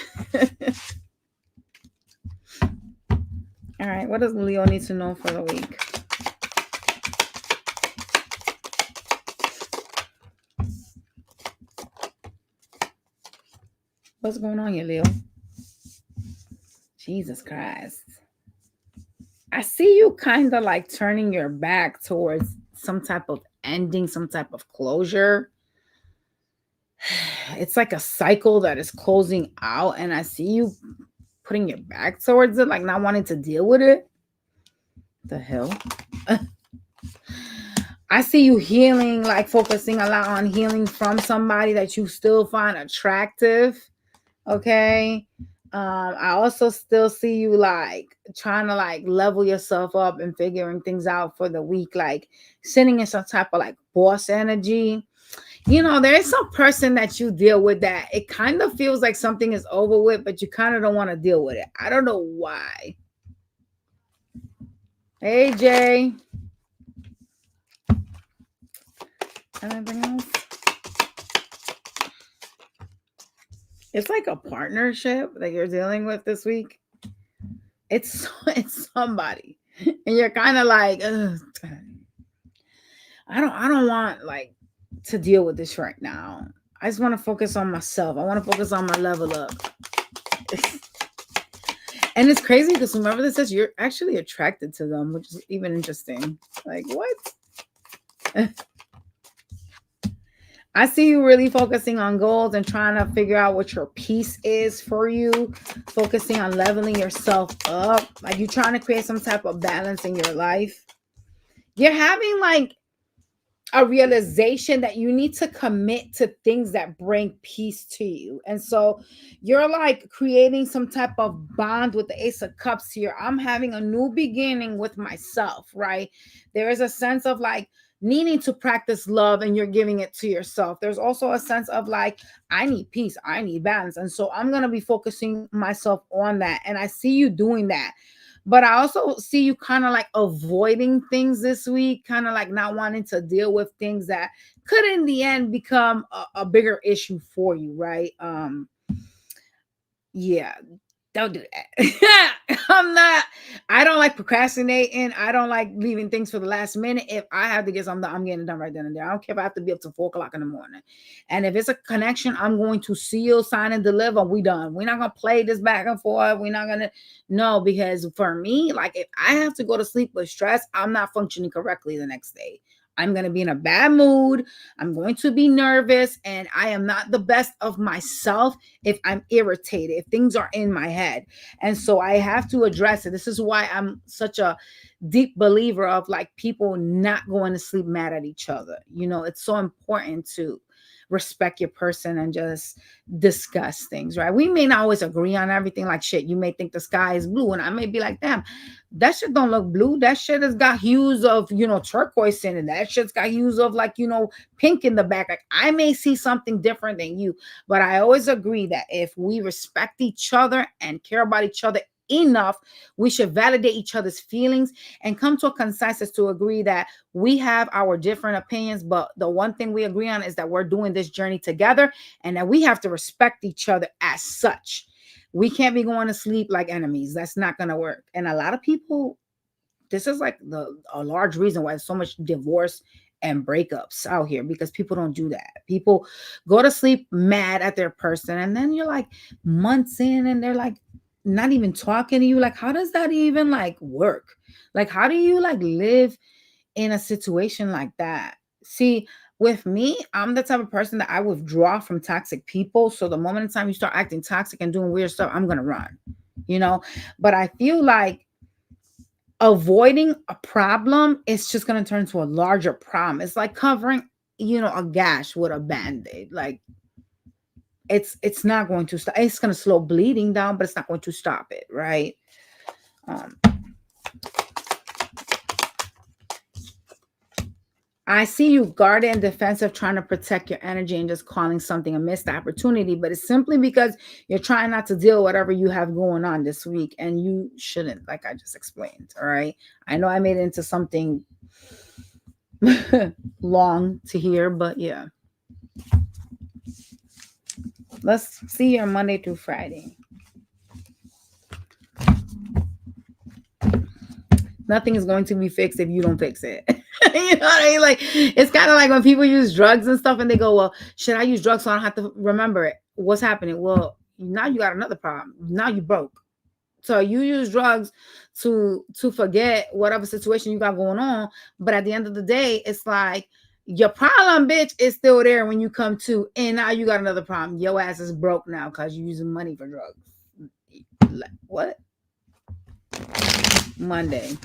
All right, what does Leo need to know for the week? What's going on here, Leo? Jesus Christ. I see you kind of like turning your back towards some type of ending, some type of closure. It's like a cycle that is closing out, and I see you putting your back towards it, like not wanting to deal with it. The hell? I see you healing, like focusing a lot on healing from somebody that you still find attractive. Okay. I also still see you like trying to like level yourself up and figuring things out for the week, like sitting in some type of like boss energy. You know, there is some person that you deal with that it kind of feels like something is over with, but you kind of don't want to deal with it. I don't know why. Hey, Jay. Anything else? It's like a partnership that you're dealing with this week. It's somebody, and you're kind of like, I don't want like to deal with this right now. I just want to focus on myself. I want to focus on my level up. And it's crazy because whomever this is, you're actually attracted to them, which is even interesting. Like, what? I see you really focusing on goals and trying to figure out what your peace is for you, focusing on leveling yourself up. Like you're trying to create some type of balance in your life. You're having like a realization that you need to commit to things that bring peace to you. And so you're like creating some type of bond with the Ace of Cups here. I'm having a new beginning with myself, right? There is a sense of like needing to practice love and you're giving it to yourself. There's also a sense of like, I need peace, I need balance. And so I'm going to be focusing myself on that. And I see you doing that. But I also see you kind of like avoiding things this week, kind of like not wanting to deal with things that could in the end become a bigger issue for you, right? Yeah, don't do that. I don't like procrastinating. I don't like leaving things for the last minute. If I have to get something done, I'm getting it done right then and there. I don't care if I have to be up to 4 o'clock in the morning. And if it's a connection, I'm going to seal, sign, and deliver. We done. We're not gonna play this back and forth. We're not gonna no, because for me, like if I have to go to sleep with stress, I'm not functioning correctly the next day. I'm going to be in a bad mood. I'm going to be nervous, and I am not the best of myself if I'm irritated, if things are in my head. And so I have to address it. This is why I'm such a deep believer of like people not going to sleep mad at each other. You know, it's so important to respect your person and just discuss things, right? We may not always agree on everything. Like shit, you may think the sky is blue, and I may be like, damn, that shit don't look blue. That shit has got hues of, turquoise in it. That shit's got hues of like, pink in the back. Like I may see something different than you, but I always agree that if we respect each other and care about each other enough, we should validate each other's feelings and come to a consensus to agree that we have our different opinions, but the one thing we agree on is that we're doing this journey together and that we have to respect each other as such. We can't be going to sleep like enemies. That's not going to work. And a lot of people, this is like a large reason why there's so much divorce and breakups out here, because people don't do that. People go to sleep mad at their person, and then you're like months in and they're like not even talking to you. Like, how does that even like work? Like, how do you like live in a situation like that? See, with me, I'm the type of person that I withdraw from toxic people. So the moment in time you start acting toxic and doing weird stuff, I'm gonna run, But I feel like avoiding a problem is just gonna turn into a larger problem. It's like covering, a gash with a band-aid. Like it's not going to stop. It's gonna slow bleeding down, but it's not going to stop it, right? I see you guarded and defensive, trying to protect your energy and just calling something a missed opportunity, but it's simply because you're trying not to deal with whatever you have going on this week, and you shouldn't, like I just explained. All right. I know I made it into something long to hear, but yeah. Let's see your Monday through Friday. Nothing is going to be fixed if you don't fix it. You know what I mean? Like, it's kind of like when people use drugs and stuff and they go, well, should I use drugs so I don't have to remember it? What's happening? Well, now you got another problem. Now you broke. So you use drugs to forget whatever situation you got going on. But at the end of the day, it's like your problem, bitch, is still there when you come to. And now you got another problem. Your ass is broke now because you're using money for drugs. Like, what? Monday.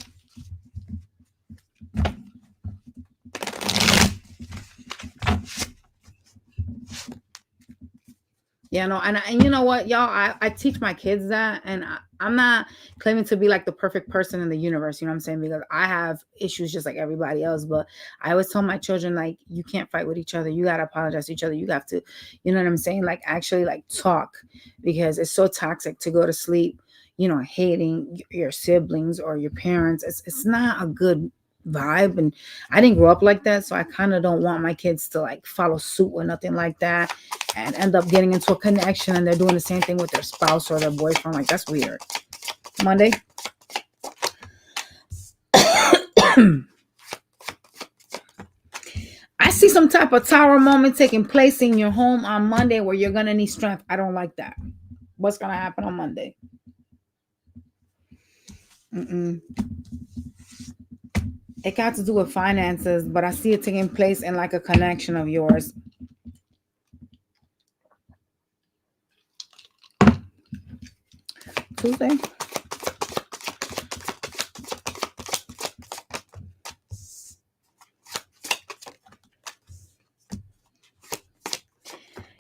Yeah, no, and you know what, y'all, I teach my kids that, and I'm not claiming to be like the perfect person in the universe, you know what I'm saying? Because I have issues just like everybody else, but I always tell my children, like, you can't fight with each other. You got to apologize to each other. You have to, you know what I'm saying? Like, actually, like, talk, because it's so toxic to go to sleep, hating your siblings or your parents. It's not a good vibe, and I didn't grow up like that, so I kind of don't want my kids to like follow suit or nothing like that and end up getting into a connection and they're doing the same thing with their spouse or their boyfriend. Like, that's weird. Monday. I see some type of tower moment taking place in your home on Monday where you're gonna need strength. I don't like that. What's gonna happen on Monday? It got to do with finances, but I see it taking place in like a connection of yours. Tuesday.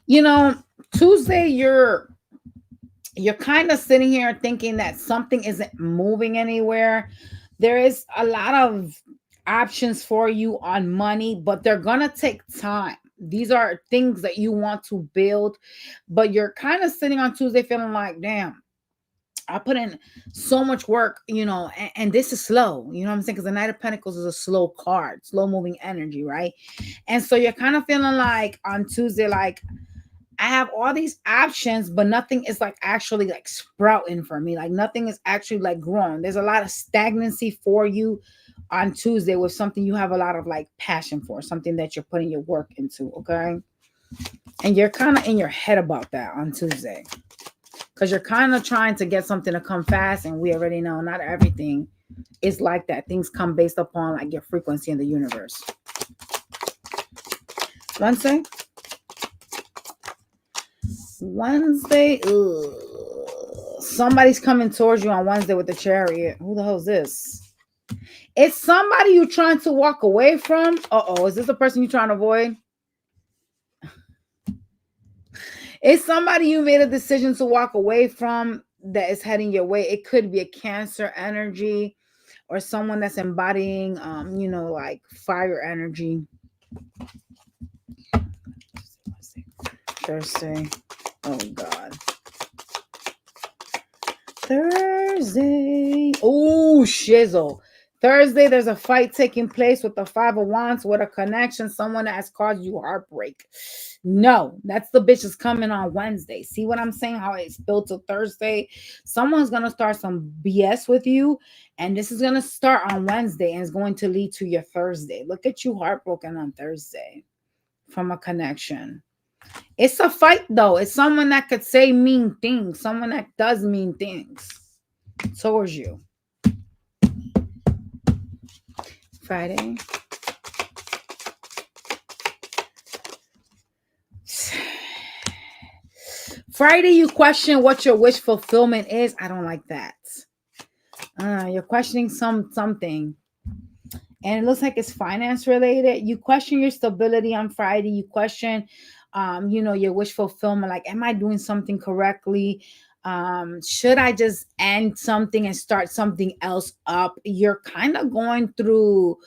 You know, Tuesday, you're kind of sitting here thinking that something isn't moving anywhere. There is a lot of options for you on money, but they're gonna take time. These are things that you want to build, but you're kind of sitting on Tuesday feeling like, damn, I put in so much work, and this is slow. You know what I'm saying? Because the Knight of Pentacles is a slow card, slow moving energy, right? And so you're kind of feeling like on Tuesday, like, I have all these options, but nothing is like actually like sprouting for me. Like nothing is actually like growing. There's a lot of stagnancy for you on Tuesday with something you have a lot of like passion for, something that you're putting your work into. Okay. And you're kind of in your head about that on Tuesday because you're kind of trying to get something to come fast. And we already know not everything is like that. Things come based upon like your frequency in the universe. Wednesday, somebody's coming towards you on Wednesday with the Chariot. Who the hell is this? It's somebody you're trying to walk away from. Is this the person you're trying to avoid? It's somebody you made a decision to walk away from that is heading your way. It could be a Cancer energy or someone that's embodying, like fire energy. Thursday. Oh, God. Thursday. Oh, shizzle. Thursday, there's a fight taking place with the Five of Wands, with a connection, someone that has caused you heartbreak. No, that's the bitch is coming on Wednesday. See what I'm saying? How it's built to Thursday. Someone's going to start some BS with you, and this is going to start on Wednesday and it's going to lead to your Thursday. Look at you heartbroken on Thursday from a connection. It's a fight, though. It's someone that could say mean things. Someone that does mean things towards you. Friday. Friday, you question what your wish fulfillment is. I don't like that. You're questioning something. And it looks like it's finance related. You question your stability on Friday. You question your wish fulfillment, like, am I doing something correctly? Should I just end something and start something else up? You're kind of going through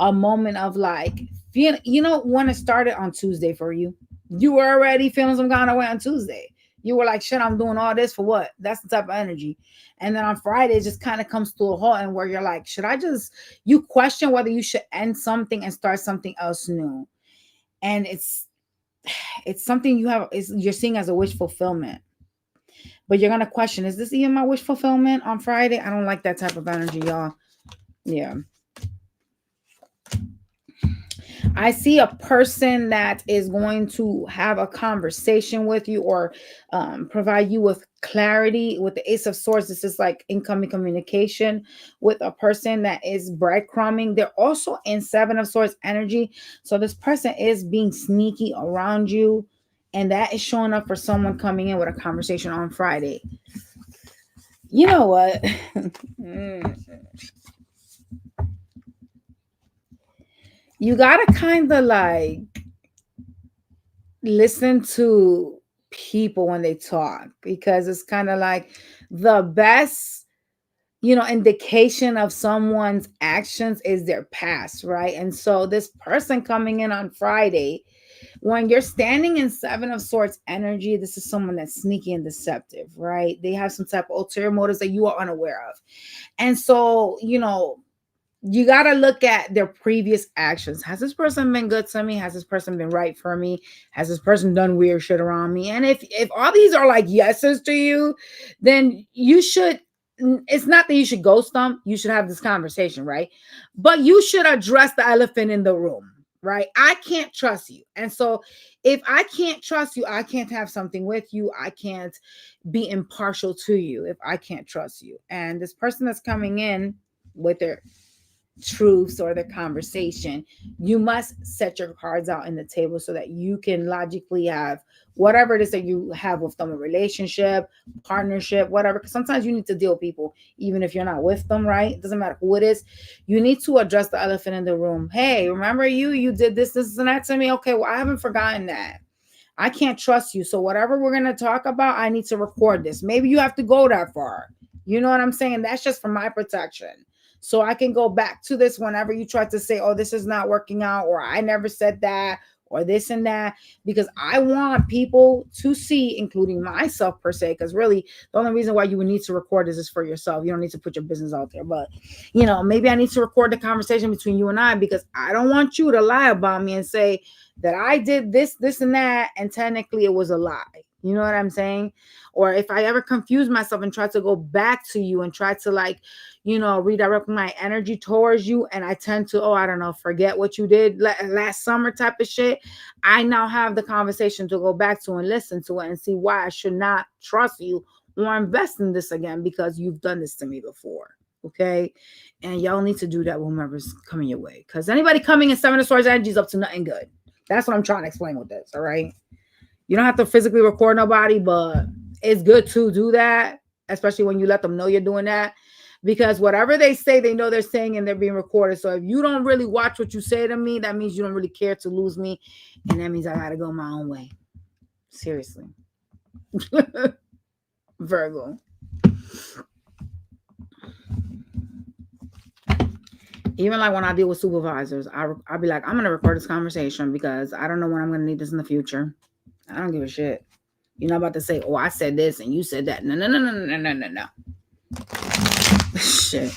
a moment of like, when it started on Tuesday for you, you were already feeling some kind of way on Tuesday. You were like, shit, I'm doing all this for what? That's the type of energy. And then on Friday, it just kind of comes to a halt, and where you're like, you question whether you should end something and start something else new. And it's something you're seeing as a wish fulfillment, but you're gonna question, is this even my wish fulfillment on Friday? I don't like that type of energy, y'all. Yeah, I see a person that is going to have a conversation with you or provide you with clarity. With the Ace of Swords, this is like incoming communication with a person that is breadcrumbing. They're also in Seven of Swords energy. So this person is being sneaky around you. And that is showing up for someone coming in with a conversation on Friday. You know what? You gotta kind of like listen to people when they talk, because it's kind of like the best indication of someone's actions is their past, right? And so this person coming in on Friday, when you're standing in Seven of Swords energy, this is someone that's sneaky and deceptive, right? They have some type of ulterior motives that you are unaware of. And so you got to look at their previous actions. Has this person been good to me? Has this person been right for me? Has this person done weird shit around me? And if all these are like yeses to you, then you should, it's not that you should ghost them. You should have this conversation, right? But you should address the elephant in the room, right? I can't trust you. And so if I can't trust you, I can't have something with you. I can't be impartial to you if I can't trust you. And this person that's coming in with their truths or the conversation, you must set your cards out in the table so that you can logically have whatever it is that you have with them, a relationship, partnership, whatever. Because sometimes you need to deal with people even if you're not with them, right? It doesn't matter who it is. You need to address the elephant in the room. Hey, remember you did this and that to me? Okay, well, I haven't forgotten that. I can't trust you. So whatever we're going to talk about, I need to record this. Maybe you have to go that far. You know what I'm saying? That's just for my protection. So I can go back to this whenever you try to say, oh, this is not working out, or I never said that, or this and that, because I want people to see, including myself per se, because really the only reason why you would need to record this is for yourself. You don't need to put your business out there. But, you know, maybe I need to record the conversation between you and I, because I don't want you to lie about me and say that I did this, this, and that, and technically it was a lie. You know what I'm saying? Or if I ever confuse myself and try to go back to you and try to, like, you know, redirect my energy towards you, and I tend to, oh, I don't know, forget what you did last summer type of shit, I now have the conversation to go back to and listen to it and see why I should not trust you or invest in this again, because you've done this to me before. Okay? And y'all need to do that with whomever's coming your way, because anybody coming in Seven of Swords energy is up to nothing good. That's what I'm trying to explain with this. All right? You don't have to physically record nobody, but it's good to do that, especially when you let them know you're doing that, because whatever they say, they know they're saying and they're being recorded. So if you don't really watch what you say to me, that means you don't really care to lose me, and that means I gotta go my own way. Seriously. Virgo. Even like when I deal with supervisors, I'll be like, I'm gonna record this conversation because I don't know when I'm gonna need this in the future. I don't give a shit. You're not about to say, oh, I said this and you said that. No. Shit.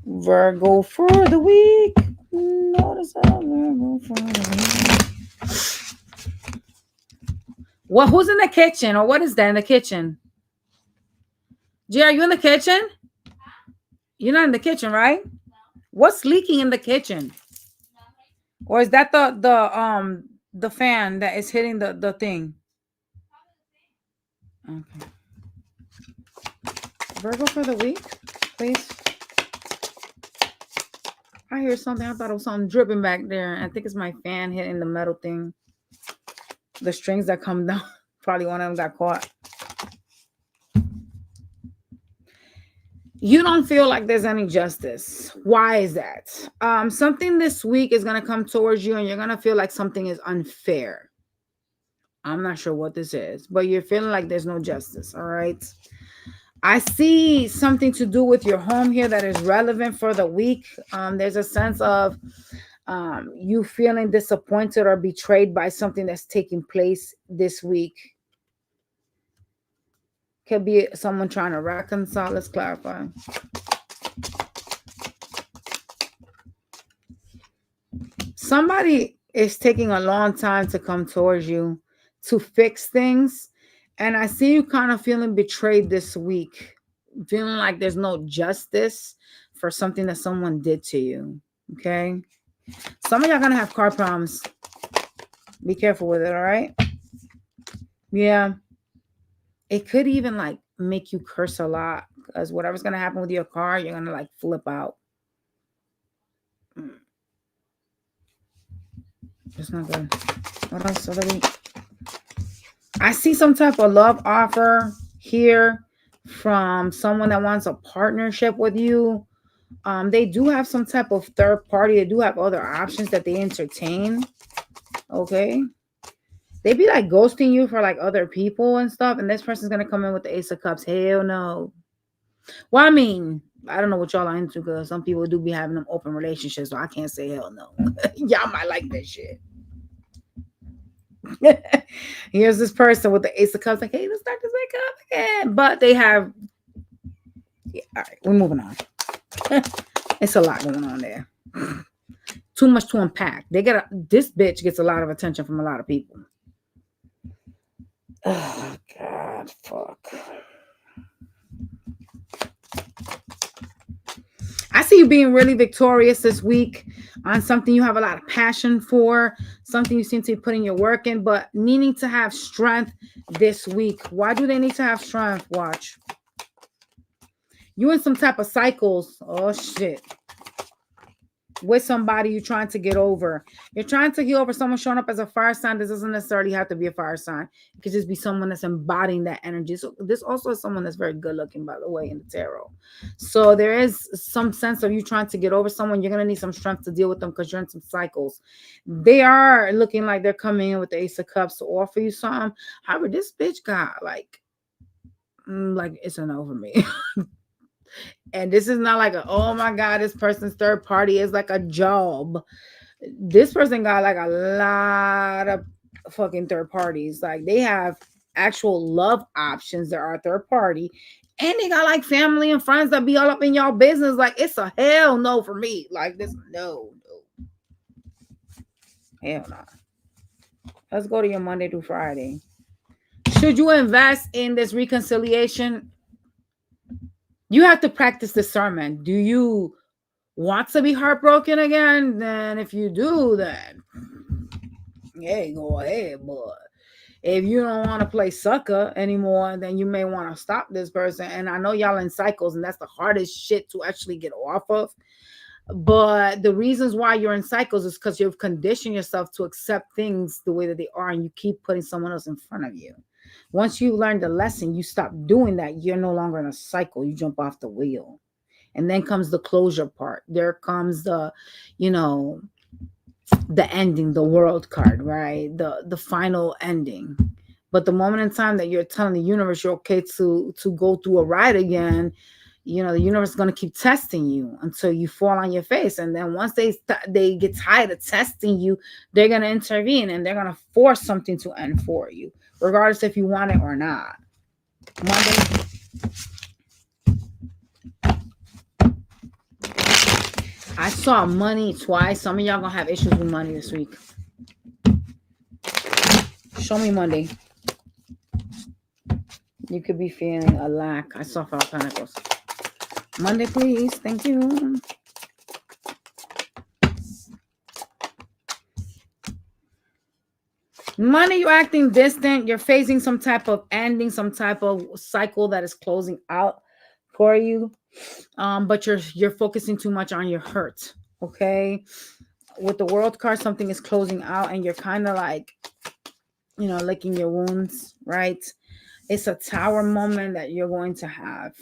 Virgo for the week. Notice a Virgo for the week. Well, who's in the kitchen, or what is that in the kitchen? G, are you in the kitchen? You're not in the kitchen, right? No. What's leaking in the kitchen? No. Or is that the fan that is hitting the thing? Okay. Virgo for the week, please. I hear something. I thought it was something dripping back there. I think it's my fan hitting the metal thing. The strings that come down. Probably one of them got caught. You don't feel like there's any justice. Why is that? Something this week is going to come towards you and you're going to feel like something is unfair. I'm not sure what this is, but you're feeling like there's no justice. All right. I see something to do with your home here that is relevant for the week. There's a sense of you feeling disappointed or betrayed by something that's taking place this week. Could be someone trying to reconcile. Let's clarify. Somebody is taking a long time to come towards you to fix things. And I see you kind of feeling betrayed this week. Feeling like there's no justice for something that someone did to you. Okay? Some of y'all gonna have car problems. Be careful with it, all right? Yeah. It could even like make you curse a lot, because whatever's gonna happen with your car, you're gonna like flip out. It's not good. What else other week? I see some type of love offer here from someone that wants a partnership with you. They do have some type of third party. They do have other options that they entertain. Okay. They be like ghosting you for like other people and stuff. And this person's going to come in with the Ace of Cups. Hell no. Well, I mean, I don't know what y'all are into, because some people do be having them open relationships. So I can't say hell no. Y'all might like that shit. Here's this person with the Ace of Cups, like, hey, let's start this back up again. But they have, yeah, all right, we're moving on. It's a lot going on there. Too much to unpack. This bitch gets a lot of attention from a lot of people. Oh God, fuck. I see you being really victorious this week on something you have a lot of passion for, something you seem to be putting your work in, but needing to have strength this week. Why do they need to have strength? Watch. You in some type of cycles. Oh, shit. with somebody you're trying to get over. You're trying to get over someone showing up as a fire sign. This doesn't necessarily have to be a fire sign. It could just be someone that's embodying that energy. So this also is someone that's very good looking, by the way, in the tarot. So there is some sense of you trying to get over someone. You're going to need some strength to deal with them because you're in some cycles. They are looking like they're coming in with the Ace of Cups to offer you something. However, this bitch got like it's a no for me. And this is not like oh my God, this person's third party is like a job. This person got like a lot of fucking third parties. Like they have actual love options that are third party. And they got like family and friends that be all up in y'all business. Like it's a hell no for me. Like this, no. Hell no. Let's go to your Monday through Friday. Should you invest in this reconciliation? You have to practice discernment. Do you want to be heartbroken again? Then if you do, then hey, go ahead. But if you don't want to play sucker anymore, then you may want to stop this person. And I know y'all in cycles, and that's the hardest shit to actually get off of. But the reasons why you're in cycles is because you've conditioned yourself to accept things the way that they are, and you keep putting someone else in front of you. Once you learn the lesson, you stop doing that. You're no longer in a cycle. You jump off the wheel. And then comes the closure part. There comes the, the ending, the world card, right? The final ending. But the moment in time that you're telling the universe you're okay to go through a ride again, the universe is going to keep testing you until you fall on your face. And then once they get tired of testing you, they're going to intervene and they're going to force something to end for you, regardless if you want it or not. Monday. I saw money twice. Some of y'all going to have issues with money this week. Show me Monday. You could be feeling a lack. I saw 5 Pentacles. Monday, please. Thank you. Money, you're acting distant. You're facing some type of ending, some type of cycle that is closing out for you. But you're focusing too much on your hurt. Okay. With the world card, something is closing out and you're kind of like, licking your wounds, right? It's a tower moment that you're going to have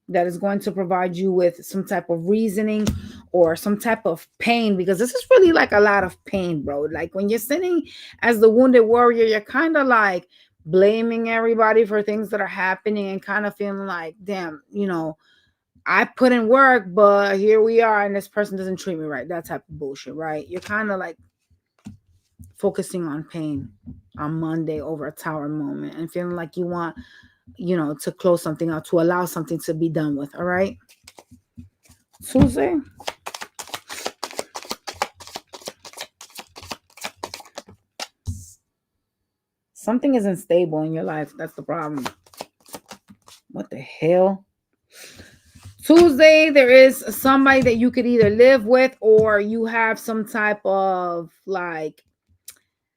that is going to provide you with some type of reasoning or some type of pain, because this is really like a lot of pain, bro. Like when you're sitting as the wounded warrior, you're kind of like blaming everybody for things that are happening and kind of feeling like, damn, I put in work, but here we are and this person doesn't treat me right. That type of bullshit, right? You're kind of like focusing on pain on Monday over a tower moment and feeling like you want to close something out, to allow something to be done with. All right. Tuesday. Something isn't stable in your life. That's the problem. What the hell? Tuesday, there is somebody that you could either live with or you have some type of like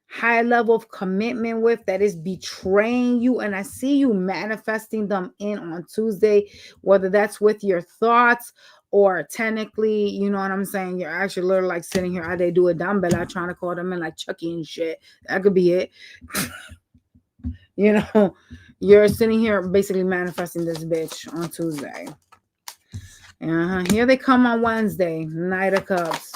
high level of commitment with that is betraying you, and I see you manifesting them in on Tuesday, whether that's with your thoughts or technically, you know what I'm saying, you're actually literally like sitting here, they do a dumbbell trying to call them in like Chucky and shit. That could be it. You're sitting here basically manifesting this bitch on Tuesday. Here they come on Wednesday, Knight of Cups.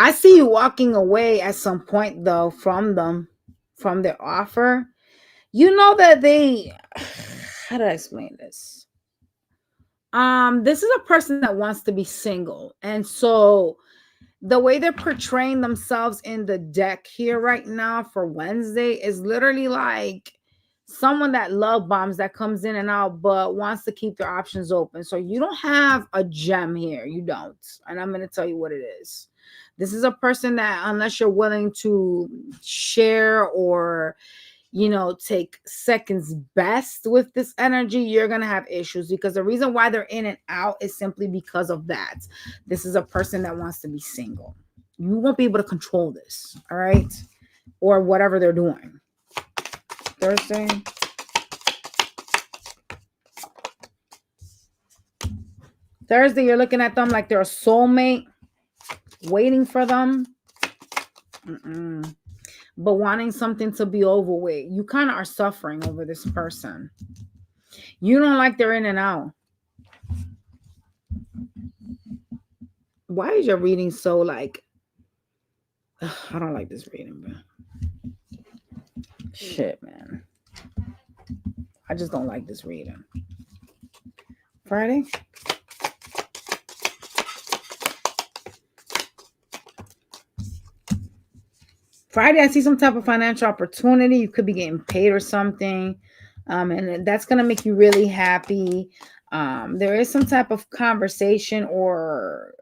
I see you walking away at some point, though, from their offer. You know that how do I explain this? This is a person that wants to be single. And so the way they're portraying themselves in the deck here right now for Wednesday is literally like someone that love bombs, that comes in and out, but wants to keep their options open. So you don't have a gem here. You don't. And I'm going to tell you what it is. This is a person that, unless you're willing to share or, take seconds best with this energy, you're going to have issues, because the reason why they're in and out is simply because of that. This is a person that wants to be single. You won't be able to control this. All right. Or whatever they're doing. Thursday. Thursday, you're looking at them like they're a soulmate, waiting for them. But wanting something to be over with. You kind of are suffering over this person. You don't like their in and out. Why is your reading so like... I don't like this reading, bro. Shit, man. I just don't like this reading. Friday? Friday, I see some type of financial opportunity. You could be getting paid or something. And that's going to make you really happy. There is some type of conversation or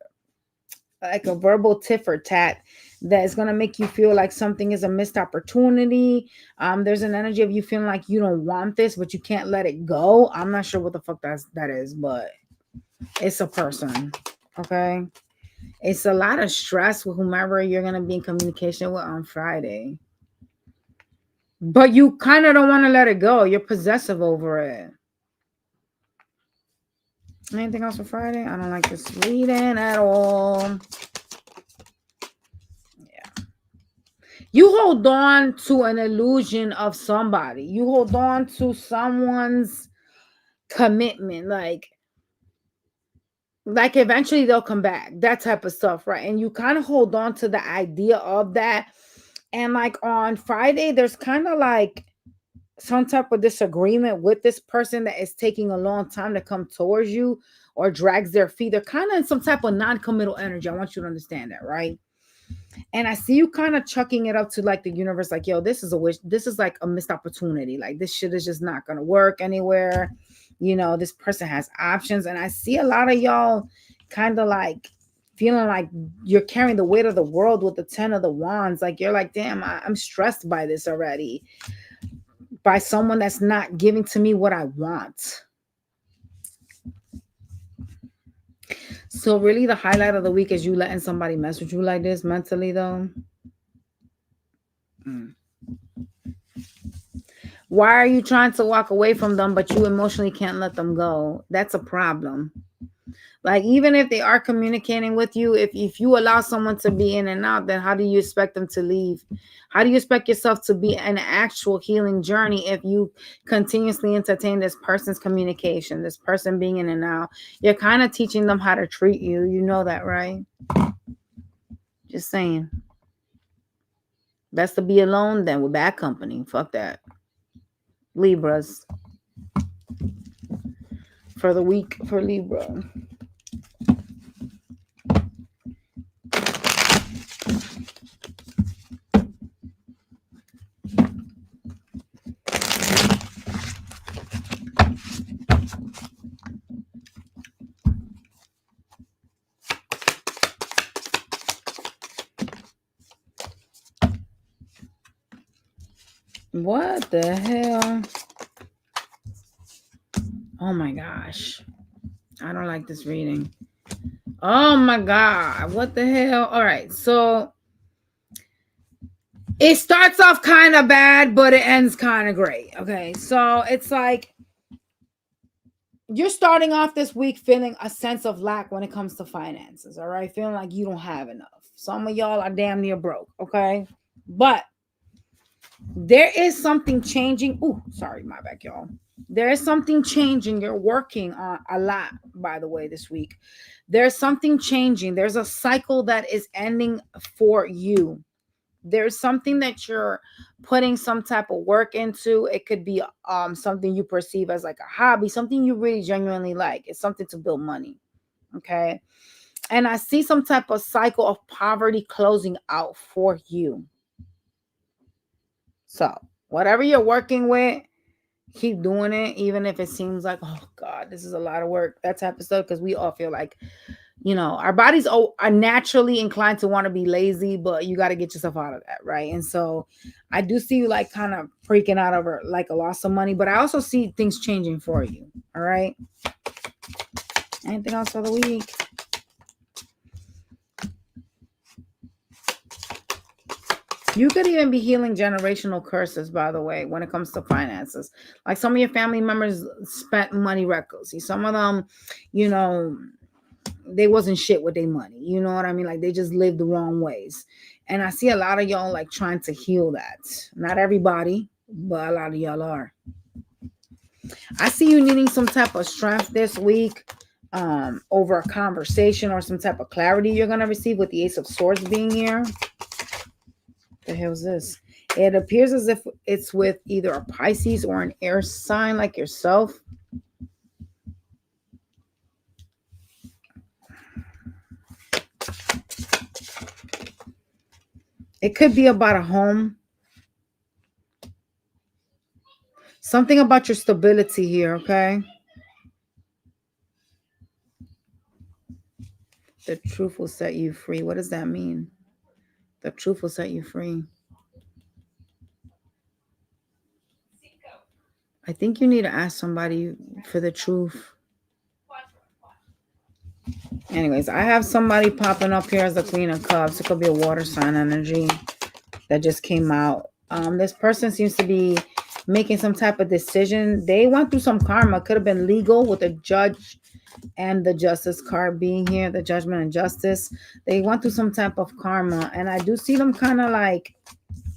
like a verbal tit for tat that is going to make you feel like something is a missed opportunity. There's an energy of you feeling like you don't want this, but you can't let it go. I'm not sure what the fuck that is, but it's a person. Okay. It's a lot of stress with whomever you're going to be in communication with on Friday. But you kind of don't want to let it go. You're possessive over it. Anything else for Friday? I don't like this reading at all. Yeah. You hold on to an illusion of somebody. You hold on to someone's commitment. Like eventually they'll come back. That type of stuff, right? And you kind of hold on to the idea of that. And like on Friday, there's kind of like some type of disagreement with this person that is taking a long time to come towards you or drags their feet. They're kind of in some type of non-committal energy. I want you to understand that, right? And I see you kind of chucking it up to like the universe, like, yo, this is a wish. This is like a missed opportunity. Like this shit is just not going to work anywhere. You know, this person has options. And I see a lot of y'all kind of like feeling like you're carrying the weight of the world with the 10 of the wands. Like you're like, damn, I'm stressed by this already. By someone that's not giving to me what I want. So really the highlight of the week is you letting somebody mess with you like this mentally though. Why are you trying to walk away from them, but you emotionally can't let them go? That's a problem. Like, even if they are communicating with you, if you allow someone to be in and out, then how do you expect them to leave? How do you expect yourself to be an actual healing journey if you continuously entertain this person's communication, this person being in and out? You're kind of teaching them how to treat you. You know that, right? Just saying. Best to be alone than with bad company. Fuck that. Libras. For the week for Libra. What the hell? Oh my gosh. I don't like this reading. Oh my God. What the hell? All right. So it starts off kind of bad, but it ends kind of great. Okay. So it's like you're starting off this week feeling a sense of lack when it comes to finances. All right. Feeling like you don't have enough. Some of y'all are damn near broke. Okay. But there is something changing. Oh, sorry, my bad, y'all. There is something changing. You're working on a lot, by the way, this week. There's something changing. There's a cycle that is ending for you. There's something that you're putting some type of work into. It could be something you perceive as like a hobby, something you really genuinely like. It's something to build money. Okay. And I see some type of cycle of poverty closing out for you. So whatever you're working with, keep doing it, even if it seems like, oh God, this is a lot of work, that type of stuff. Because we all feel like, you know, our bodies are naturally inclined to want to be lazy, but you got to get yourself out of that, right? And so I do see you like kind of freaking out over like a loss of money, but I also see things changing for you. All right. Anything else for the week? You could even be healing generational curses, by the way, when it comes to finances. Like some of your family members spent money recklessly. Some of them, you know, they wasn't shit with their money. You know what I mean? Like they just lived the wrong ways. And I see a lot of y'all like trying to heal that. Not everybody, but a lot of y'all are. I see you needing some type of strength this week, over a conversation or some type of clarity you're gonna receive with the Ace of Swords being here. The hell's this? It appears as if it's with either a Pisces or an air sign like yourself. It could be about a home. Something about your stability here, okay? The truth will set you free. What does that mean? The truth will set you free. I think you need to ask somebody for the truth. Anyways, I have somebody popping up here as the Queen of Cups. It could be a water sign energy that just came out. This person seems to be making some type of decision. They went through some karma. Could have been legal with the Judge and the Justice card being here, the Judgment and Justice. They went through some type of karma, and I do see them kind of like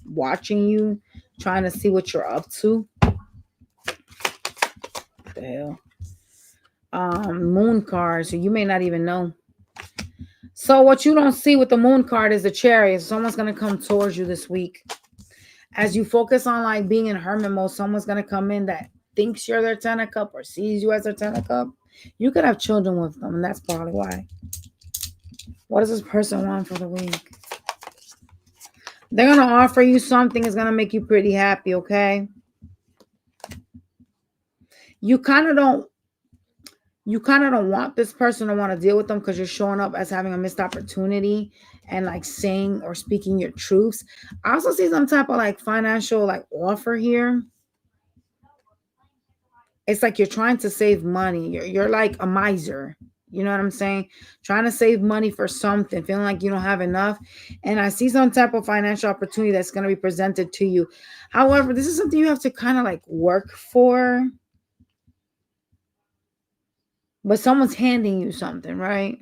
watching you, trying to see what you're up to. What the hell? Moon card, so you may not even know. So what you don't see with the Moon card is the Chariot. Someone's going to come towards you this week. As you focus on like being in hermit mode, someone's going to come in that thinks you're their Ten of Cups or sees you as their Ten of Cups. You could have children with them, and that's probably why. What does this person want for the week? They're going to offer you something that's going to make you pretty happy, okay? You kind of don't want this person to want to deal with them because you're showing up as having a missed opportunity and like saying or speaking your truths. I also see some type of like financial like offer here. It's like you're trying to save money. You're like a miser. You know what I'm saying? Trying to save money for something, feeling like you don't have enough. And I see some type of financial opportunity that's going to be presented to you. However, this is something you have to kind of like work for. But someone's handing you something, right?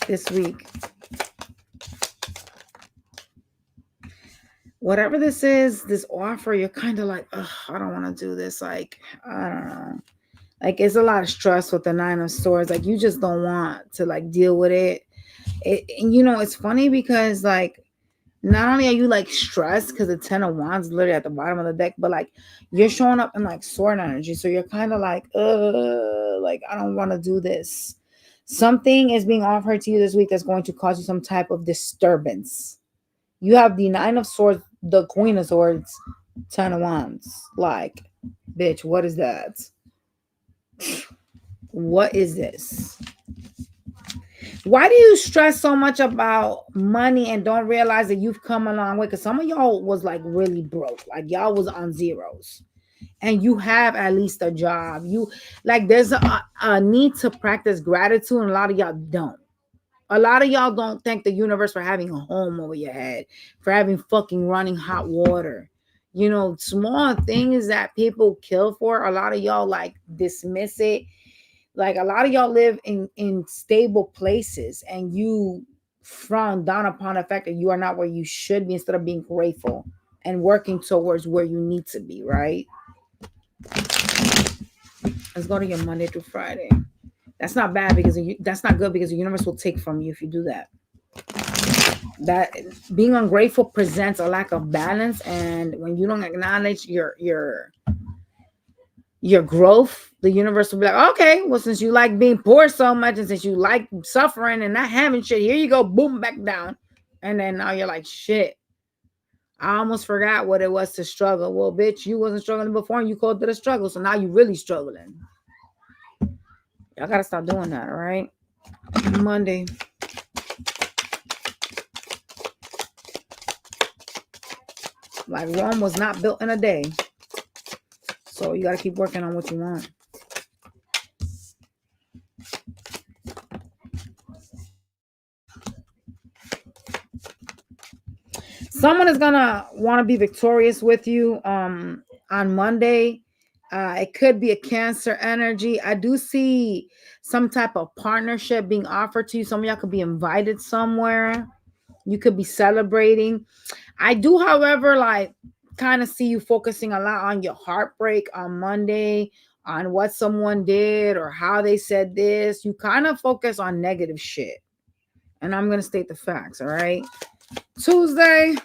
This week. Whatever this is, this offer, you're kind of like, ugh, I don't want to do this. Like, I don't know. Like, it's a lot of stress with the Nine of Swords. Like, you just don't want to, like, deal with it. And, you know, it's funny because, like, not only are you, like, stressed because the Ten of Wands is literally at the bottom of the deck, but, like, you're showing up in, like, sword energy. So you're kind of like, like, I don't want to do this. Something is being offered to you this week that's going to cause you some type of disturbance. You have the Nine of Swords, the Queen of Swords, Ten of Wands. Like, bitch, what is that? What is this? Why do you stress so much about money and don't realize that you've come a long way? Because some of y'all was like really broke. Like y'all was on zeros. And you have at least a job. You like there's a need to practice gratitude, and a lot of y'all don't. A lot of y'all don't thank the universe for having a home over your head, for having fucking running hot water. You know, small things that people kill for. A lot of y'all like dismiss it. Like a lot of y'all live in stable places and you frown down upon the fact that you are not where you should be instead of being grateful and working towards where you need to be, right? Let's go to your Monday through Friday. That's not bad because that's not good because the universe will take from you if you do that. That being ungrateful presents a lack of balance, and when you don't acknowledge your growth, the universe will be like, okay, well, since you like being poor so much and since you like suffering and not having shit, here you go, boom, back down. And then now you're like, shit, I almost forgot what it was to struggle. Well, bitch, you wasn't struggling before and you called it a struggle, so now you're really struggling. Y'all gotta stop doing that, all right? Monday. Like Rome was not built in a day. So you gotta keep working on what you want. Someone is gonna want to be victorious with you on Monday. It could be a Cancer energy. I do see some type of partnership being offered to you. Some of y'all could be invited somewhere. You could be celebrating. I do, however, like kind of see you focusing a lot on your heartbreak on Monday, on what someone did or how they said this. You kind of focus on negative shit. And I'm going to state the facts, all right? Tuesday,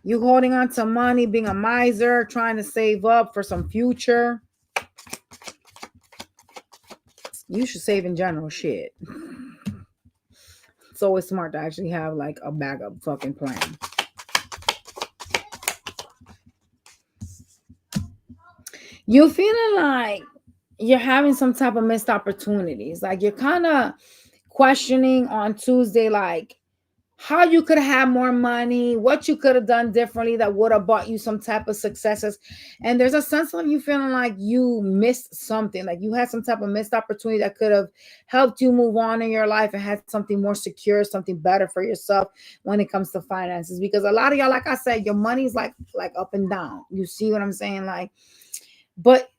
you holding on to money, being a miser, trying to save up for some future. You should save in general shit. It's always smart to actually have like a backup fucking plan. You're feeling like you're having some type of missed opportunities. Like you're kind of questioning on Tuesday, like how you could have more money, what you could have done differently that would have brought you some type of successes. And there's a sense of you feeling like you missed something, like you had some type of missed opportunity that could have helped you move on in your life and had something more secure, something better for yourself when it comes to finances. Because a lot of y'all, like I said, your money's like up and down. You see what I'm saying? Like, but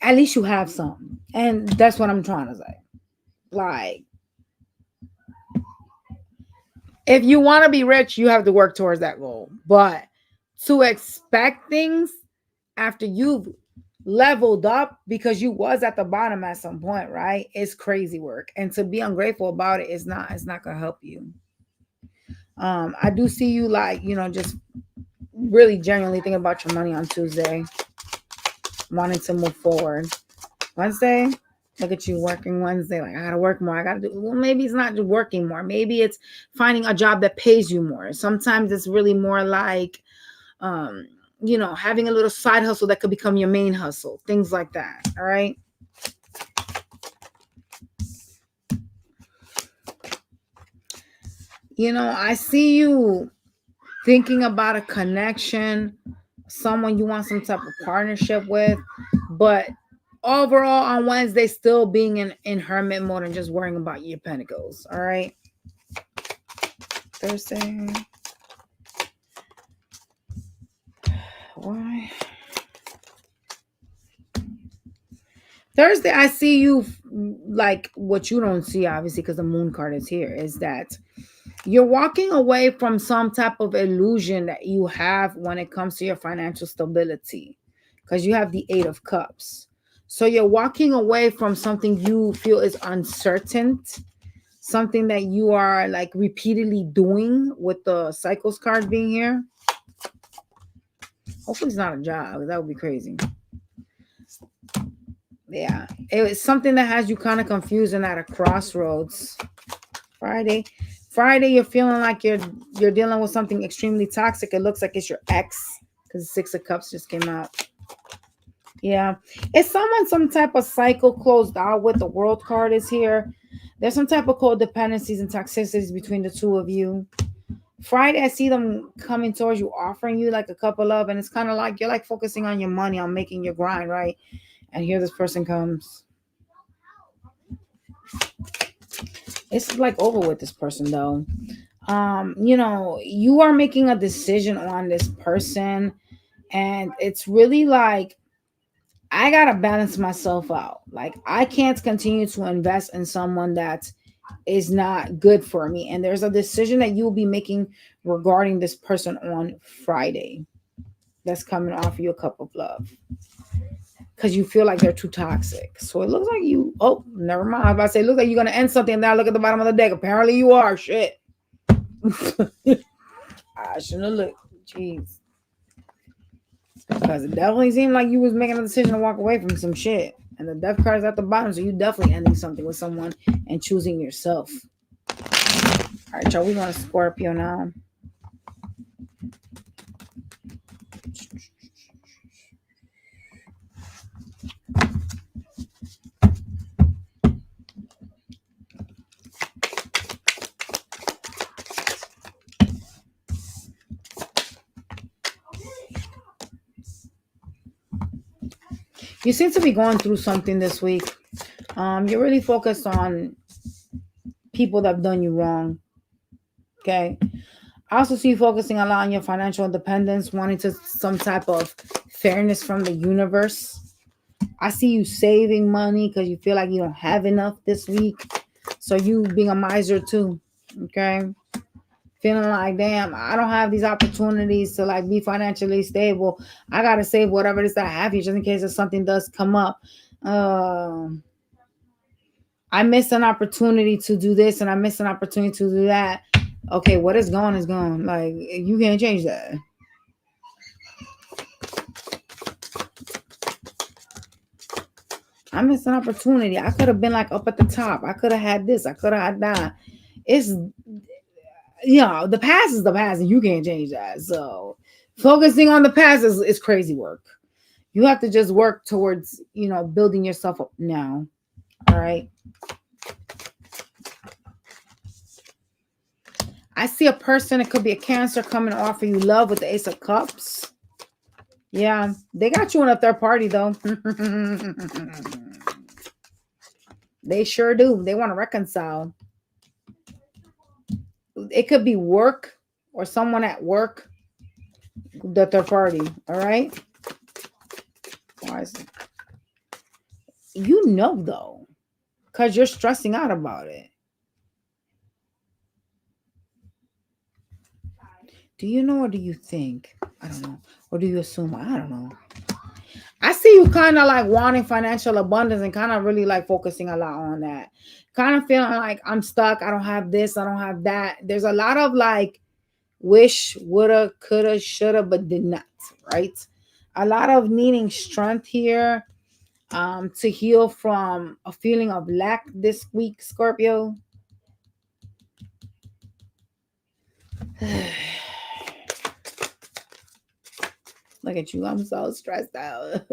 at least you have some. And that's what I'm trying to say. Like, if you want to be rich, you have to work towards that goal. But to expect things after you've leveled up, because you was at the bottom at some point, right? It's crazy work. And to be ungrateful about it is not, it's not gonna help you. I do see you like, just really genuinely thinking about your money on Tuesday, wanting to move forward. Wednesday, look at you working Wednesday. Like, I gotta work more. I gotta do. Well, maybe it's not just working more. Maybe it's finding a job that pays you more. Sometimes it's really more like, having a little side hustle that could become your main hustle. Things like that. All right. I see you thinking about a connection, someone you want some type of partnership with, but overall on Wednesday, still being in hermit mode and just worrying about your pentacles. All right. Thursday. Why? Thursday, I see you like what you don't see, obviously, because the moon card is here, is that you're walking away from some type of illusion that you have when it comes to your financial stability, because you have the 8 of Cups. So you're walking away from something you feel is uncertain, something that you are like repeatedly doing, with the Cycles card being here. Hopefully it's not a job. That would be crazy. Yeah, it's something that has you kind of confused and at a crossroads. Friday, you're feeling like you're dealing with something extremely toxic. It looks like it's your ex, because the 6 of Cups just came out. Yeah, it's someone, some type of cycle closed out with. The World card is here. There's some type of codependencies and toxicities between the two of you. Friday, I see them coming towards you, offering you like a cup of love, and it's kind of like you're like focusing on your money, on making your grind, right? And here this person comes. It's like over with this person though. You are making a decision on this person, and it's really like, I gotta balance myself out. Like, I can't continue to invest in someone that is not good for me. And there's a decision that you will be making regarding this person on Friday that's coming to offer you a cup of love, because you feel like they're too toxic. So it looks like you, oh, never mind. I was about to say, look like you're going to end something. Now look at the bottom of the deck. Apparently you are. Shit. I shouldn't have looked. Jeez. Because it definitely seemed like you was making a decision to walk away from some shit. And the death card is at the bottom. So you definitely ending something with someone and choosing yourself. All right, y'all. We going to Scorpio now. You seem to be going through something this week. You're really focused on people that have done you wrong. Okay. I also see you focusing a lot on your financial independence, wanting to some type of fairness from the universe. I see you saving money because you feel like you don't have enough this week. So you being a miser too. Okay. Feeling like, damn, I don't have these opportunities to like be financially stable. I gotta save whatever it is that I have here just in case if something does come up. I missed an opportunity to do this and I missed an opportunity to do that. Okay, what is gone is gone. Like, you can't change that. I missed an opportunity. I could have been like up at the top. I could have had this. I could have had that. It's, the past is the past and you can't change that. So focusing on the past is crazy work. You have to just work towards, building yourself up now. All right. I see a person, it could be a Cancer, coming to offer you love with the Ace of Cups. Yeah, they got you in a third party though. They sure do. They want to reconcile. It could be work or someone at work, the third party. All right. Why is it? Though, because you're stressing out about it. Do you know or do you think? I don't know. Or do you assume? I don't know. I see you kind of like wanting financial abundance and kind of really like focusing a lot on that. Kind of feeling like I'm stuck. I don't have this. I don't have that. There's a lot of like wish, woulda, coulda, shoulda, but did not, right? A lot of needing strength here to heal from a feeling of lack this week, Scorpio. Look at you. I'm so stressed out.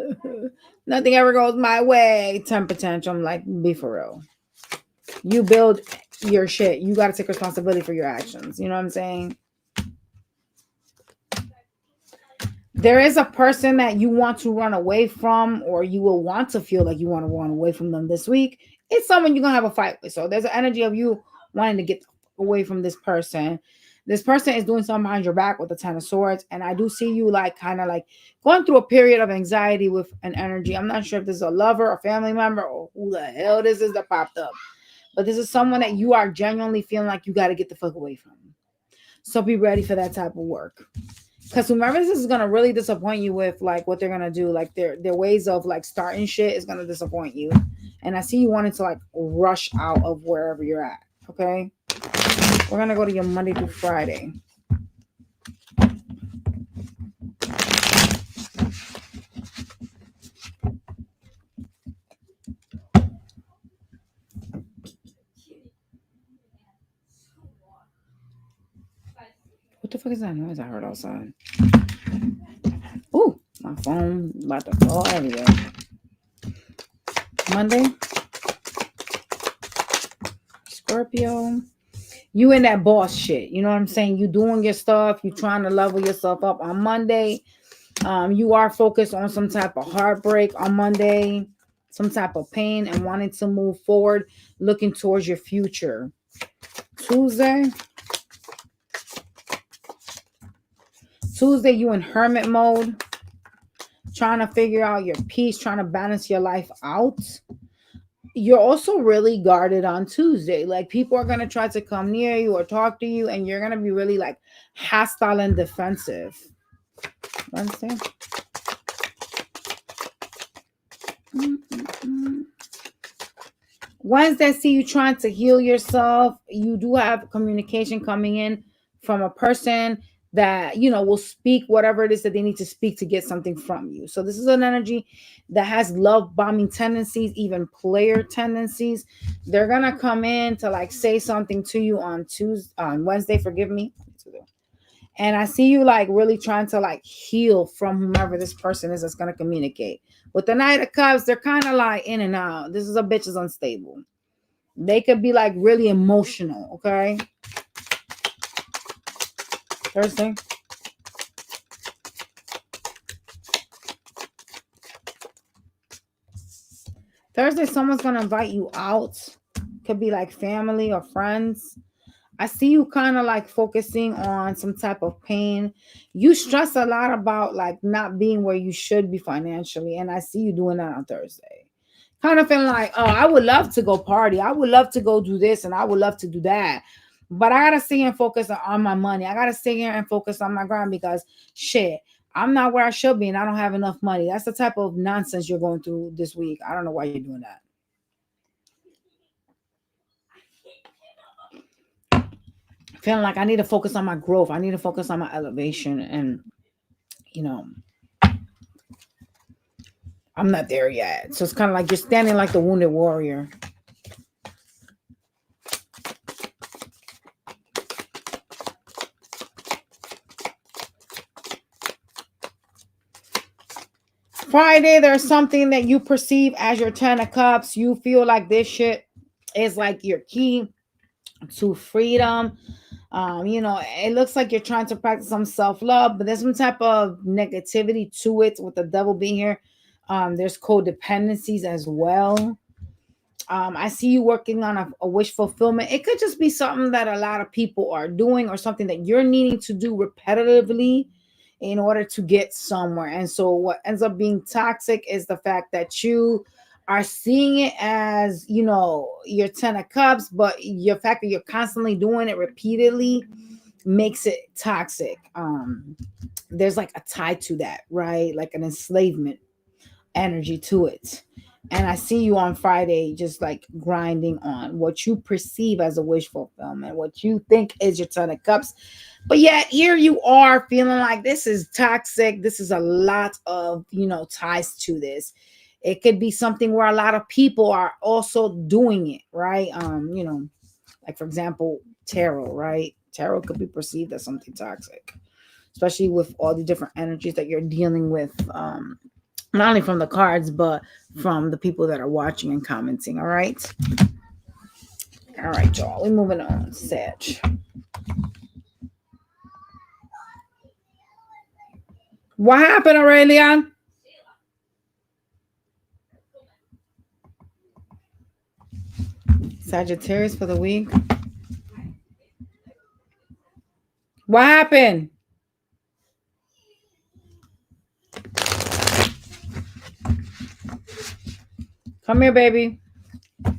Nothing ever goes my way. Temper tantrum. Like, be for real. You build your shit. You got to take responsibility for your actions. You know what I'm saying? There is a person that you want to run away from, or you will want to feel like you want to run away from them this week. It's someone you're going to have a fight with. So there's an energy of you wanting to get away from this person. This person is doing something behind your back with the Ten of Swords. And I do see you like kind of like going through a period of anxiety with an energy. I'm not sure if this is a lover, a family member, or who the hell this is that popped up. But this is someone that you are genuinely feeling like you got to get the fuck away from. So be ready for that type of work. Because whomever this is going to really disappoint you with like what they're going to do. Like their ways of like starting shit is going to disappoint you. And I see you wanting to like rush out of wherever you're at. Okay. We're going to go to your Monday through Friday. What the fuck is that noise I heard outside? Ooh, my phone about to fall everywhere. Monday. Scorpio. You in that boss shit. You know what I'm saying? You doing your stuff. You trying to level yourself up on Monday. You are focused on some type of heartbreak on Monday. Some type of pain and wanting to move forward. Looking towards your future. Tuesday, you in hermit mode. Trying to figure out your peace. Trying to balance your life out. You're also really guarded on Tuesday. Like people are going to try to come near you or talk to you. And you're going to be really like hostile and defensive. Wednesday. Wednesday, I see you trying to heal yourself. You do have communication coming in from a person that, will speak whatever it is that they need to speak to get something from you. So this is an energy that has love bombing tendencies, even player tendencies. They're going to come in to like say something to you on Wednesday, forgive me. And I see you like really trying to like heal from whomever this person is that's going to communicate. With the Knight of Cups, they're kind of like in and out. This is a bitch is unstable. They could be like really emotional, okay? Thursday. Thursday, someone's going to invite you out. Could be like family or friends. I see you kind of like focusing on some type of pain. You stress a lot about like not being where you should be financially. And I see you doing that on Thursday. Kind of feeling like, oh, I would love to go party. I would love to go do this and I would love to do that. But I gotta sit here and focus on my money. I gotta sit here and focus on my grind because shit, I'm not where I should be and I don't have enough money. That's the type of nonsense you're going through this week. I don't know why you're doing that. Feeling like I need to focus on my growth. I need to focus on my elevation. And, you know, I'm not there yet. So it's kind of like you're standing like the wounded warrior. Friday, there's something that you perceive as your 10 of cups. You feel like this shit is like your key to freedom. It looks like you're trying to practice some self-love, but there's some type of negativity to it with the devil being here. There's codependencies as well. I see you working on a wish fulfillment. It could just be something that a lot of people are doing or something that you're needing to do repetitively in order to get somewhere. And so what ends up being toxic is the fact that you are seeing it as, your 10 of cups, but the fact that you're constantly doing it repeatedly makes it toxic. There's like a tie to that, right? Like an enslavement energy to it. And I see you on Friday just like grinding on what you perceive as a wish fulfillment, what you think is your 10 of cups. But yet here you are feeling like this is toxic. This is a lot of, ties to this. It could be something where a lot of people are also doing it, right? Like for example, tarot, right? Tarot could be perceived as something toxic, especially with all the different energies that you're dealing with. Not only from the cards, but from the people that are watching and commenting. All right. All right, y'all. We're moving on. Sag. What happened, Aurelia? Sagittarius for the week. What happened? Come here, baby. My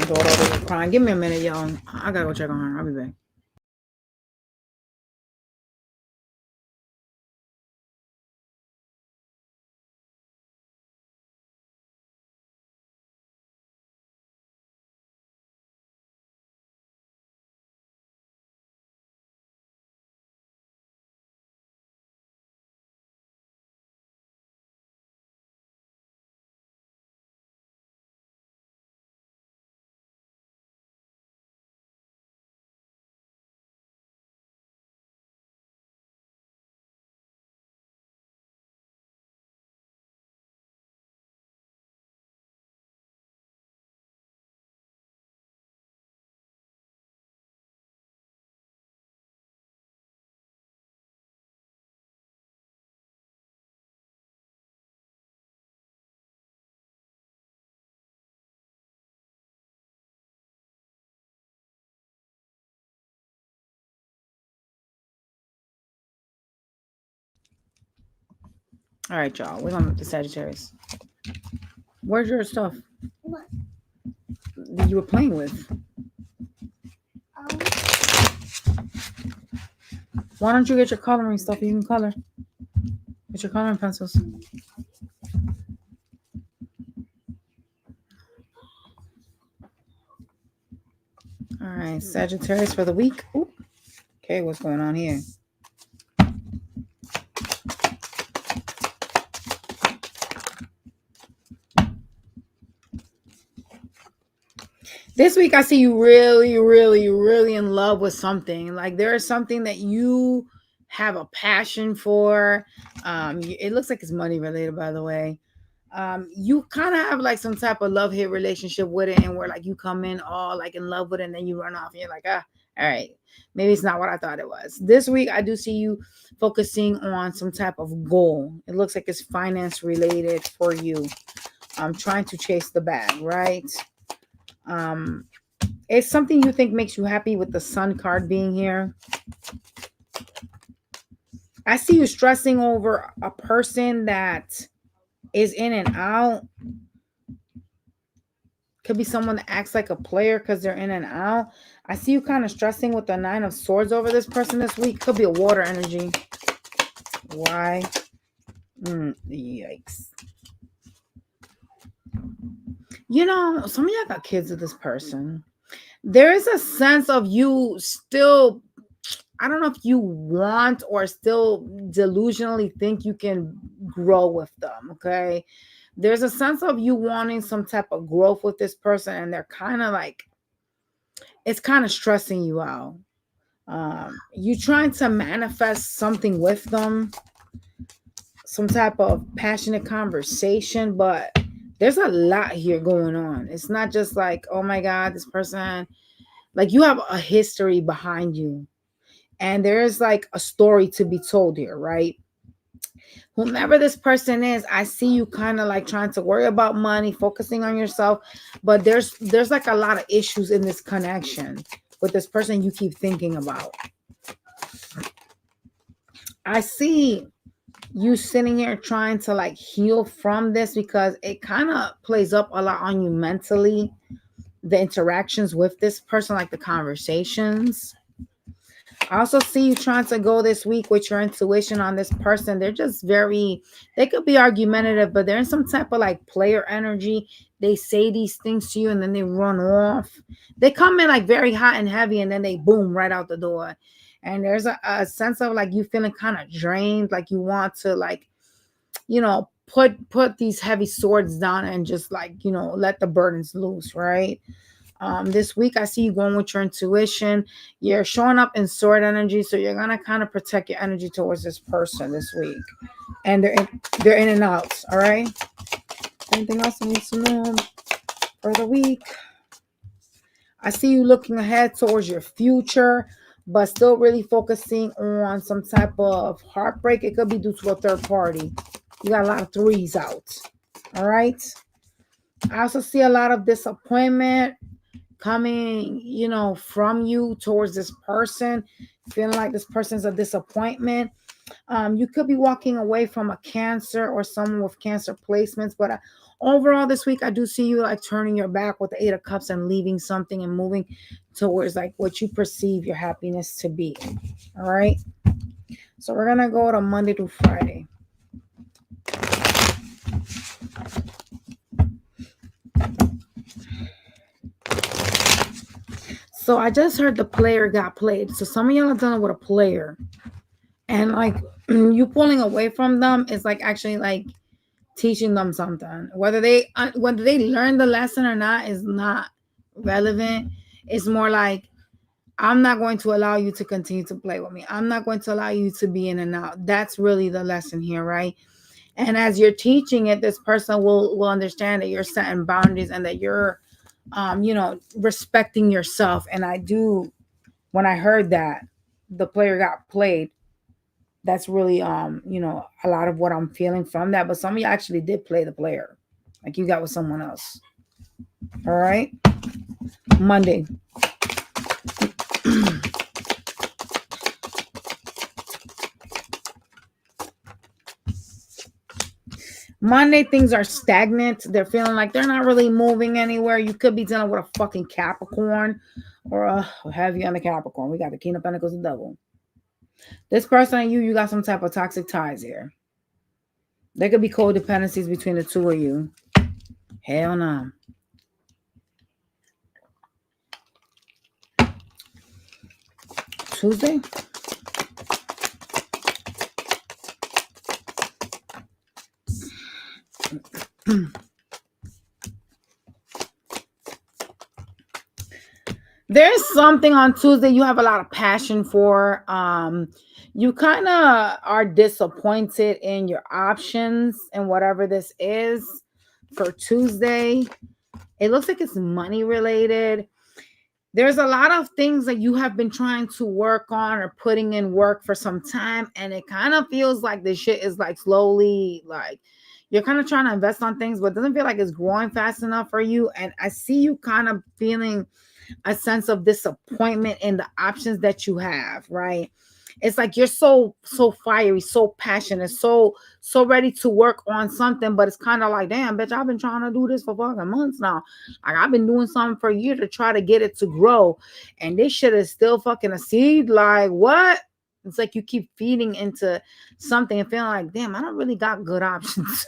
daughter over here crying. Give me a minute, y'all. I gotta go check on her. I'll be back. All right, y'all. We're on the Sagittarius. Where's your stuff? What? That you were playing with? Why don't you get your coloring stuff? You can color. Get your coloring pencils. All right, Sagittarius for the week. Ooh. Okay, what's going on here? This week, I see you really, really, really in love with something. Like there is something that you have a passion for. It looks like it's money related, by the way. You kind of have like some type of love hate relationship with it, and where like you come in all like in love with it, and then you run off, and you're like, all right, maybe it's not what I thought it was. This week, I do see you focusing on some type of goal. It looks like it's finance related for you. I'm trying to chase the bag, right? It's something you think makes you happy with the Sun card being here. I see you stressing over a person that is in and out. Could be someone that acts like a player because they're in and out. I see you kind of stressing with the Nine of Swords over this person this week. Could be a water energy. Why? Yikes. You know, some of y'all got kids with this person. There is a sense of you still, I don't know if you want or still delusionally think you can grow with them, okay? There's a sense of you wanting some type of growth with this person, and they're kind of like, it's kind of stressing you out. You trying to manifest something with them, some type of passionate conversation, but there's a lot here going on. It's not just like, oh my God, this person, like you have a history behind you, and there's like a story to be told here, right? Whomever this person is, I see you kind of like trying to worry about money, focusing on yourself, but there's like a lot of issues in this connection with this person you keep thinking about. I see you sitting here trying to like heal from this because it kind of plays up a lot on you mentally, the interactions with this person, like the conversations. I also see you trying to go this week with your intuition on this person. They're just they could be argumentative, but they're in some type of like player energy. They say these things to you and then they run off. They come in like very hot and heavy and then they boom right out the door. And there's a sense of like you feeling kind of drained, like you want to like, put these heavy swords down and just like, let the burdens loose, right? This week I see you going with your intuition. You're showing up in sword energy, so you're gonna kind of protect your energy towards this person this week. And they're in and out. All right. Anything else I need to know for the week? I see you looking ahead towards your future, but still really focusing on some type of heartbreak. It could be due to a third party. You got a lot of threes out. All right. I also see a lot of disappointment coming, from you towards this person, feeling like this person's a disappointment. You could be walking away from a Cancer or someone with Cancer placements, but overall this week, I do see you like turning your back with the Eight of Cups and leaving something and moving towards like what you perceive your happiness to be. All right. So we're going to go to Monday through Friday. So I just heard the player got played. So some of y'all are dealing with a player. And like you pulling away from them is like actually like teaching them something. Whether they learn the lesson or not is not relevant. It's more like, I'm not going to allow you to continue to play with me. I'm not going to allow you to be in and out. That's really the lesson here, right? And as you're teaching it, this person will understand that you're setting boundaries and that you're respecting yourself. And when I heard that the player got played, that's really a lot of what I'm feeling from that. But some of you actually did play the player, like you got with someone else. All right. Monday. Monday, things are stagnant. They're feeling like they're not really moving anywhere. You could be dealing with a fucking Capricorn or heavy on the Capricorn. We got the King of Pentacles, the Devil. This person and you got some type of toxic ties here. There could be codependencies between the two of you. Hell no. Tuesday. There's something on Tuesday you have a lot of passion for. You kind of are disappointed in your options and whatever this is for Tuesday. It looks like it's money related. There's a lot of things that you have been trying to work on or putting in work for some time, and it kind of feels like this shit is like slowly, like you're kind of trying to invest on things, but it doesn't feel like it's growing fast enough for you. And I see you kind of feeling a sense of disappointment in the options that you have, right? It's like you're so fiery, so passionate, so ready to work on something, but it's kind of like, damn, bitch, I've been trying to do this for fucking months now. Like I've been doing something for a year to try to get it to grow, and this shit is still fucking a seed. Like what? It's like you keep feeding into something and feeling like, damn, I don't really got good options.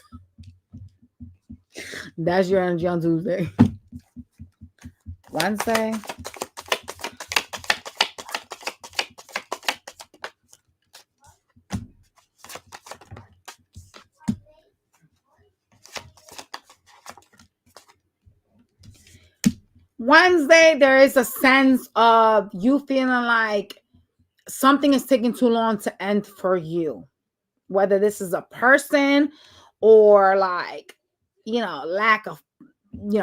That's your energy on Tuesday. Wednesday. Wednesday, there is a sense of you feeling like something is taking too long to end for you. Whether this is a person or like, lack of,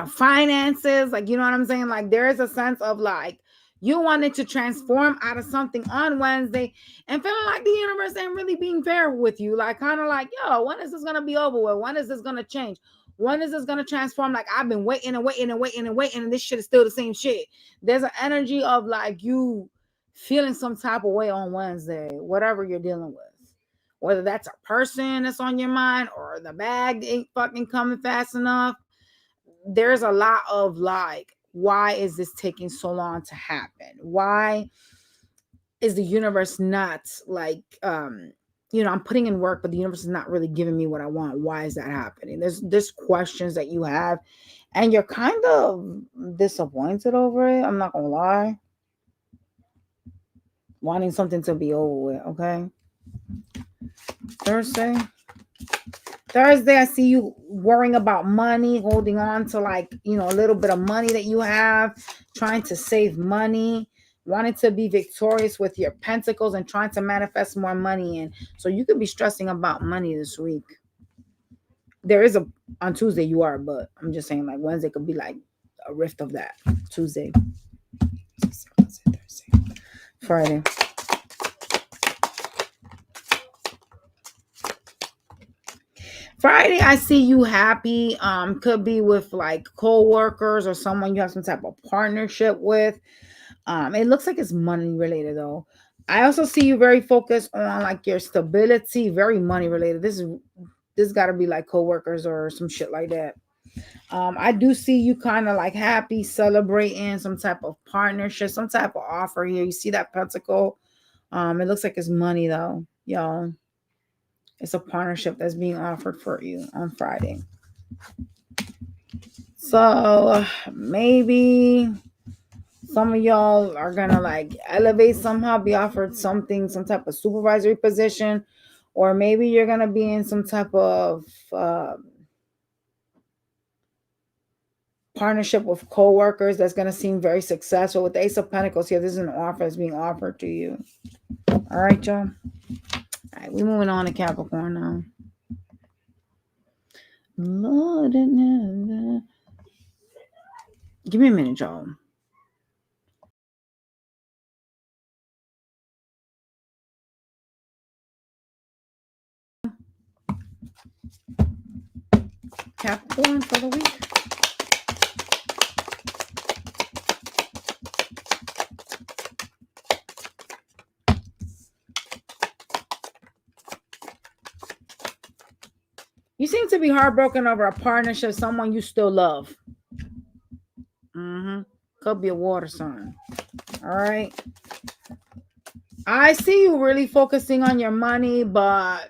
finances. Like, you know what I'm saying? Like there is a sense of like you wanted to transform out of something on Wednesday and feeling like the universe ain't really being fair with you. Like kind of like, yo, when is this going to be over with? When is this going to change? When is this going to transform? Like I've been waiting and waiting and waiting and waiting, and this shit is still the same shit. There's an energy of like you feeling some type of way on Wednesday, whatever you're dealing with. Whether that's a person that's on your mind or the bag ain't fucking coming fast enough. There's a lot of like, why is this taking so long to happen? Why is the universe not like, I'm putting in work, but the universe is not really giving me what I want. Why is that happening? There's questions that you have, and you're kind of disappointed over it. I'm not gonna lie. Wanting something to be over with, okay? Thursday, I see you worrying about money, holding on to like, a little bit of money that you have, trying to save money, wanting to be victorious with your pentacles and trying to manifest more money in. So you could be stressing about money this week. There is on Tuesday you are, but I'm just saying like Wednesday could be like a rift of that. Tuesday, Thursday, Friday. Friday, I see you happy. Could be with like co-workers or someone you have some type of partnership with. It looks like it's money related though. I also see you very focused on like your stability, very money related. This got to be like co-workers or some shit like that. I do see you kind of like happy, celebrating some type of partnership, some type of offer here. You see that pentacle? It looks like it's money though, y'all. It's a partnership that's being offered for you on Friday. So maybe some of y'all are gonna like elevate somehow, be offered something, some type of supervisory position, or maybe you're gonna be in some type of partnership with co-workers that's gonna seem very successful. With the Ace of Pentacles here, this is an offer that's being offered to you. All right, y'all. All right, we're moving on to Capricorn now. Lord, give me a minute, y'all. Capricorn for the week. You seem to be heartbroken over a partnership, someone you still love. Could be a water sign. All right. I see you really focusing on your money, but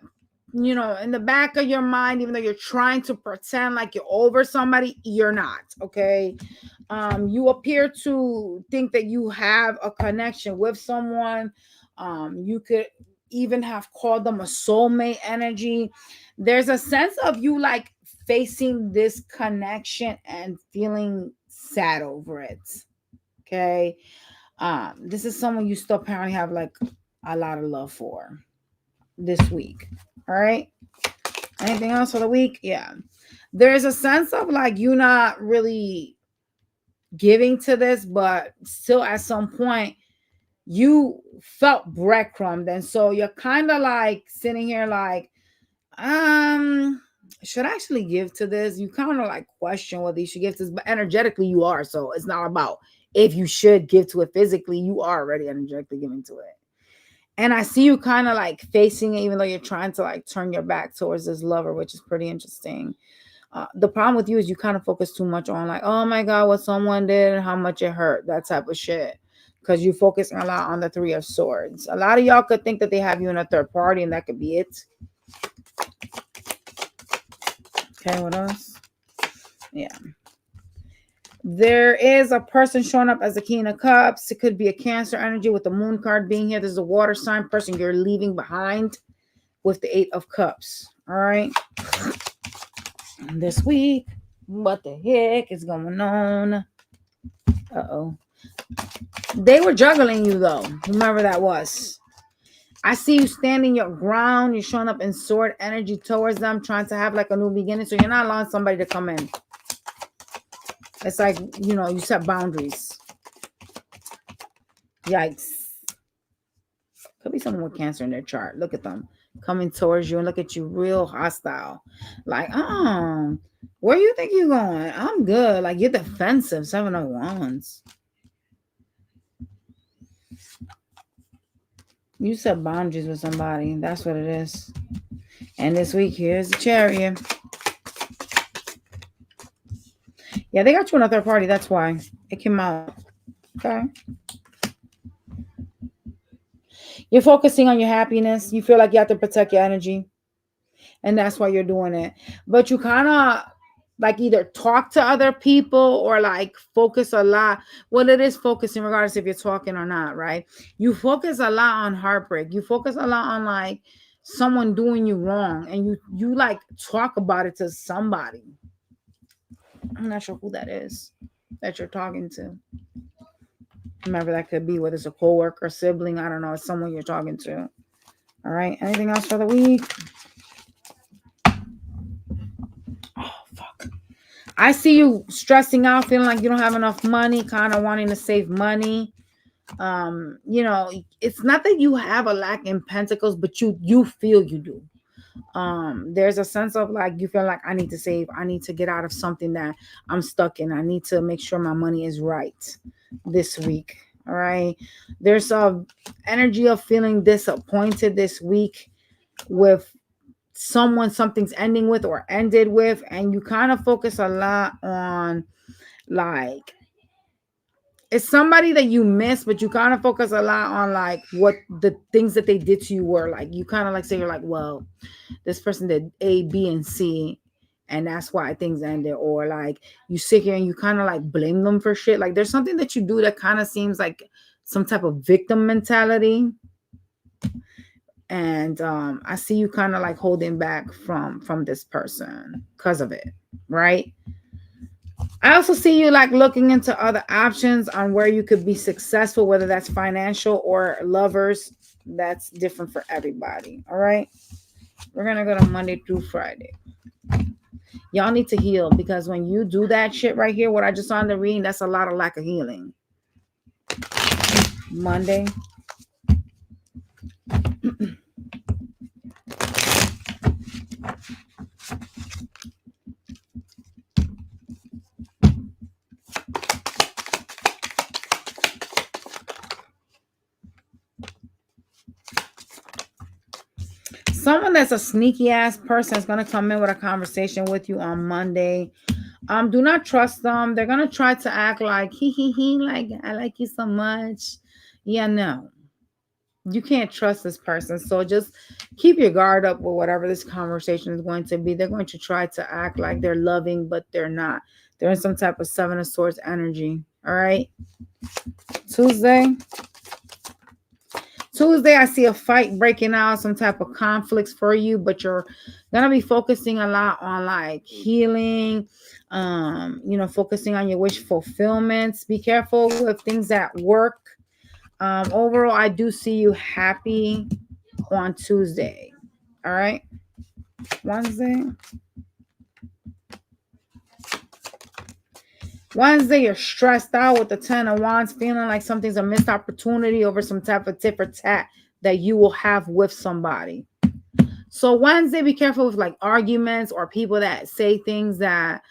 in the back of your mind, even though you're trying to pretend like you're over somebody, you're not. Okay. You appear to think that you have a connection with someone. You could even have called them a soulmate energy. There's a sense of you like facing this connection and feeling sad over it. Okay. This is someone you still apparently have like a lot of love for this week. All right. Anything else for the week? Yeah. There's a sense of like you not really giving to this, but still at some point you felt breadcrumbed. And so you're kind of like sitting here like, should I actually give to this? You kind of like question whether you should give to this, but energetically you are. So it's not about if you should give to it physically, you are already energetically giving to it. And I see you kind of like facing it, even though you're trying to like turn your back towards this lover, which is pretty interesting. The problem with you is you kind of focus too much on like, oh my God, what someone did and how much it hurt, that type of shit. Because you focus a lot on the Three of Swords. A lot of y'all could think that they have you in a third party, and that could be it. Okay, what else? Yeah. There is a person showing up as a King of Cups. It could be a Cancer energy with the Moon card being here. There's a water sign person you're leaving behind with the Eight of Cups. All right. This week, what the heck is going on? Uh-oh. They were juggling you, though. Whomever that was. I see you standing your ground. You're showing up in sword energy towards them, trying to have like a new beginning. So you're not allowing somebody to come in. It's like, you know, you set boundaries. Yikes. Could be someone with Cancer in their chart. Look at them coming towards you and look at you real hostile. Like, where you think you're going? I'm good. Like, you're defensive. 7 of Wands. You set boundaries with somebody. That's what it is. And this week, here's the Chariot. Yeah, they got you in a third party. That's why it came out. Okay. You're focusing on your happiness. You feel like you have to protect your energy. And that's why you're doing it. But you kind of like either talk to other people or like focus a lot. Well, it is focusing regardless if you're talking or not, right? You focus a lot on heartbreak. You focus a lot on like someone doing you wrong. And you like talk about it to somebody. I'm not sure who that is that you're talking to. Remember, that could be whether it's a coworker, sibling, I don't know, it's someone you're talking to. All right. Anything else for the week? Oh, fuck. I see you stressing out, feeling like you don't have enough money, kind of wanting to save money. You know, it's not that you have a lack in pentacles, but you feel you do. There's a sense of like you feel like I need to save, I need to get out of something that I'm stuck in, I need to make sure my money is right this week. All right, there's a energy of feeling disappointed this week with someone something's ending with or ended with, and you kind of focus a lot on like it's somebody that you miss, but you kind of focus a lot on like what the things that they did to you were. Like you kind of like say you're like, well, this person did A, B, and C, and that's why things ended. Or like you sit here and you kind of like blame them for shit. Like there's something that you do that kind of seems like some type of victim mentality. And I see you kind of like holding back from this person because of it, right? I also see you like looking into other options on where you could be successful, whether that's financial or lovers. That's different for everybody. All right. We're going to go to Monday through Friday. Y'all need to heal, because when you do that shit right here, what I just saw in the reading, that's a lot of lack of healing. Monday. Someone that's a sneaky ass person is going to come in with a conversation with you on Monday. Do not trust them. They're going to try to act like, like, I like you so much. Yeah, no. You can't trust this person. So just keep your guard up with whatever this conversation is going to be. They're going to try to act like they're loving, but they're not. They're in some type of Seven of Swords energy. All right. Tuesday, I see a fight breaking out, some type of conflicts for you, but you're going to be focusing a lot on like healing, focusing on your wish fulfillments. Be careful with things at work. Overall, I do see you happy on Tuesday. All right. Wednesday, you're stressed out with the 10 of Wands, feeling like something's a missed opportunity over some type of tit for tat that you will have with somebody. So Wednesday, be careful with like arguments or people that say things that,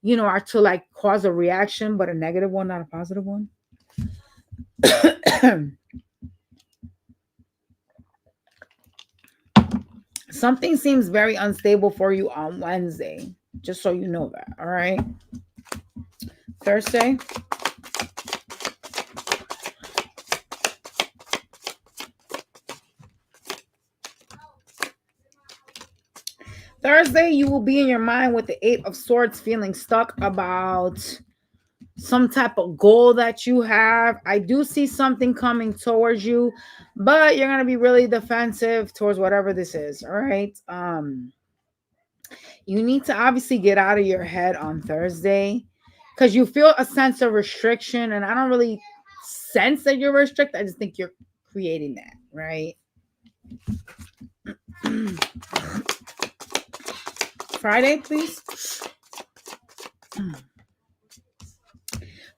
you know, are to like cause a reaction, but a negative one, not a positive one. Something seems very unstable for you on Wednesday, just so you know that. All right. Thursday. Thursday, you will be in your mind with the Eight of Swords, feeling stuck about some type of goal that you have. I do see something coming towards you, but you're going to be really defensive towards whatever this is. All right. You need to obviously get out of your head on Thursday because you feel a sense of restriction, and I don't really sense that you're restricted. I just think you're creating that, right? Friday, please.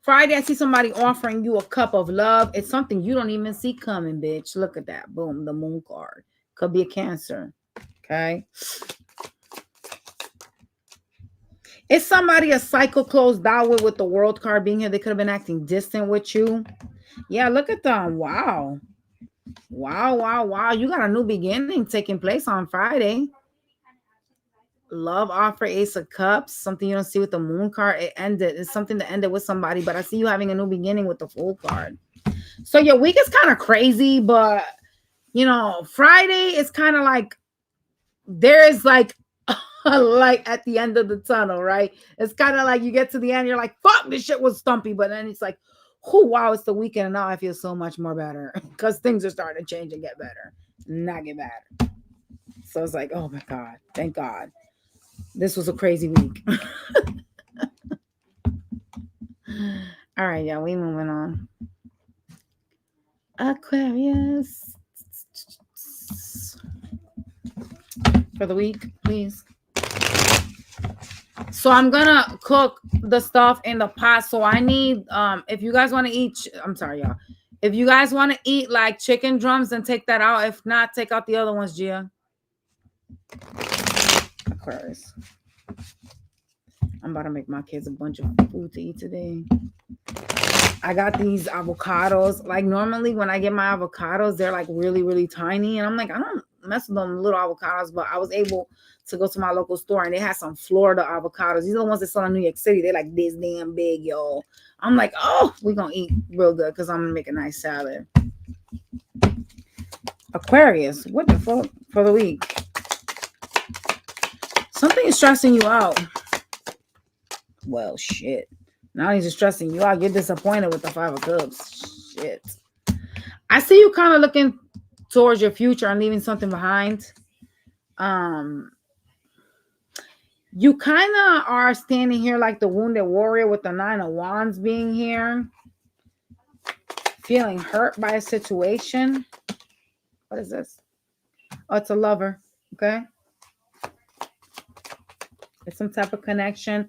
Friday, I see somebody offering you a cup of love. It's something you don't even see coming, bitch. Look at that. Boom, the moon card. Could be a Cancer. Okay. It's somebody a cycle closed out with the World card being here. They could have been acting distant with you. Yeah, look at them. Wow. Wow. You got a new beginning taking place on Friday. Love offer, Ace of Cups, something you don't see with the moon card. It ended. It's something that ended with somebody, but I see you having a new beginning with the Fool card. So your week is kind of crazy, but you know, Friday is kind of like there is like a light at the end of the tunnel, right? It's kind of like you get to the end, you're like, fuck, this shit was stumpy, but then it's like, oh wow, it's the weekend, and now I feel so much more better because things are starting to change and get better, not get better. So it's like, oh my God, thank God. This was a crazy week. All right, yeah, we moving on. Aquarius. For the week, please. So I'm gonna cook the stuff in the pot. So I need, if you guys want to eat, I'm sorry, y'all. If you guys want to eat like chicken drums, then take that out. If not, take out the other ones, Gia. Aquarius. I'm about to make my kids a bunch of food to eat today. I got these avocados. Like normally when I get my avocados, they're like really, really tiny. And I'm like, I don't mess with them little avocados, but I was able to go to my local store and they had some Florida avocados. These are the ones that sell in New York City. They're like this damn big, yo. I'm like, oh, we're going to eat real good because I'm going to make a nice salad. Aquarius, what the fuck for the week? Something is stressing you out. Well, shit. Not only is it stressing you out, you're disappointed with the Five of Cups. Shit. I see you kind of looking towards your future and leaving something behind. You kind of are standing here like the wounded warrior with the Nine of Wands being here. Feeling hurt by a situation. What is this? Oh, it's a lover. Okay. It's some type of connection.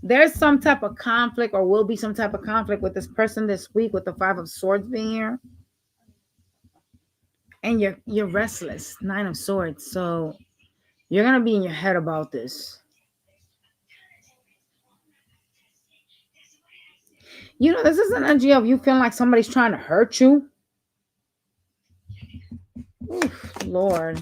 There's some type of conflict or will be some type of conflict with this person this week with the Five of Swords being here. And you're restless. Nine of Swords. So you're going to be in your head about this. You know, this is an energy of you feeling like somebody's trying to hurt you. Oof, Lord.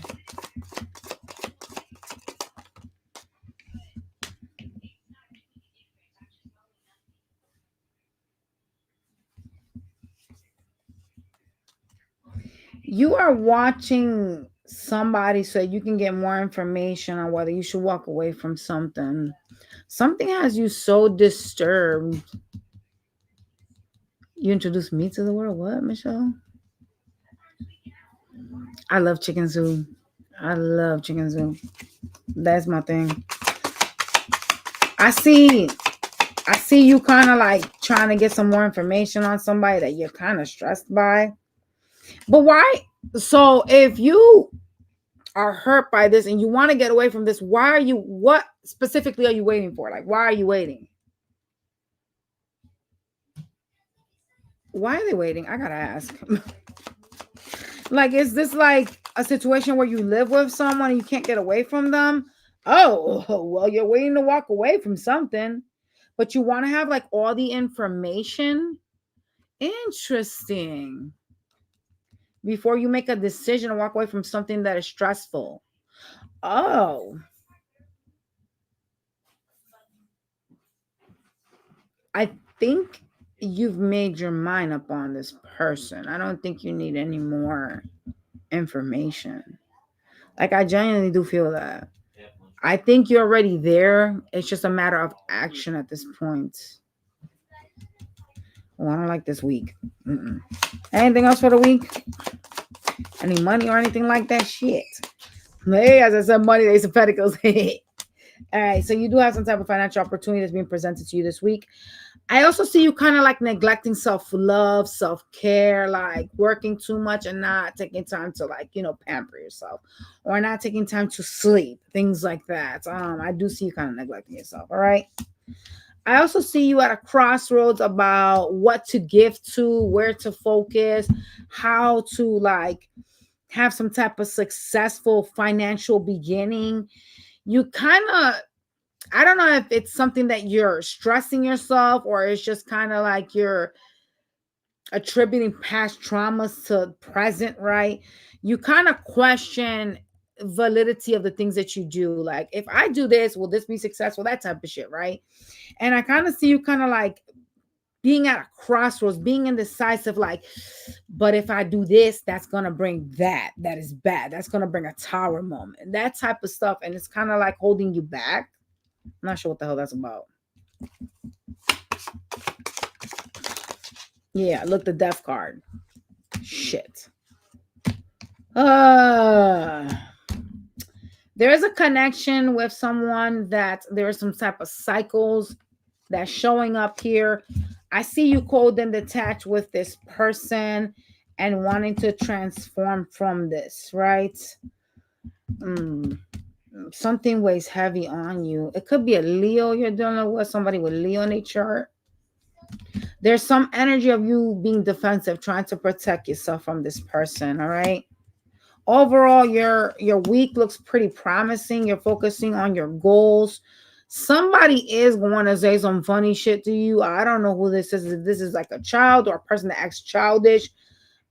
You are watching somebody so you can get more information on whether you should walk away from something. Something has you so disturbed. You introduced me to the world. What, Michelle? I love chicken soup. I love chicken soup. That's my thing. I see you kind of like trying to get some more information on somebody that you're kind of stressed by. But why? So if you are hurt by this and you want to get away from this, what specifically are you waiting for? Like, why are you waiting? Why are they waiting? I gotta ask. Like, is this like a situation where you live with someone and you can't get away from them. Oh, well, you're waiting to walk away from something, but you want to have like all the information. Interesting. Before you make a decision to walk away from something that is stressful. Oh. I think you've made your mind up on this person. I don't think you need any more information. Like, I genuinely do feel that. I think you're already there. It's just a matter of action at this point. Oh, I don't like this week. Anything else for the week? Any money or anything like that? Shit. Hey, as I said, money, Ace of Pentacles. All right, so you do have some type of financial opportunity that's being presented to you this week. I also see you kind of like neglecting self-love, self-care, like working too much and not taking time to, like, you know, pamper yourself, or not taking time to sleep, things like that. I do see you kind of neglecting yourself. All right. I also see you at a crossroads about what to give to, where to focus, how to like have some type of successful financial beginning. You kind of, I don't know if it's something that you're stressing yourself, or it's just kind of like you're attributing past traumas to present, right? You kind of question validity of the things that you do. Like, if I do this, will this be successful? That type of shit, right? And I kind of see you kind of like being at a crossroads, being indecisive, like, but if I do this, that's going to bring that. That is bad. That's going to bring a tower moment, that type of stuff. And it's kind of like holding you back. I'm not sure what the hell that's about. Yeah, look, the death card. Shit. There is a connection with someone that there are some type of cycles that's showing up here. I see you cold and detached with this person and wanting to transform from this, right? Something weighs heavy on you. It could be a Leo you're dealing with, somebody with Leo in their chart. There's some energy of you being defensive, trying to protect yourself from this person, all right? Overall, your week looks pretty promising. You're focusing on your goals. Somebody is going to say some funny shit to you. I don't know who this is. If this is like a child or a person that acts childish.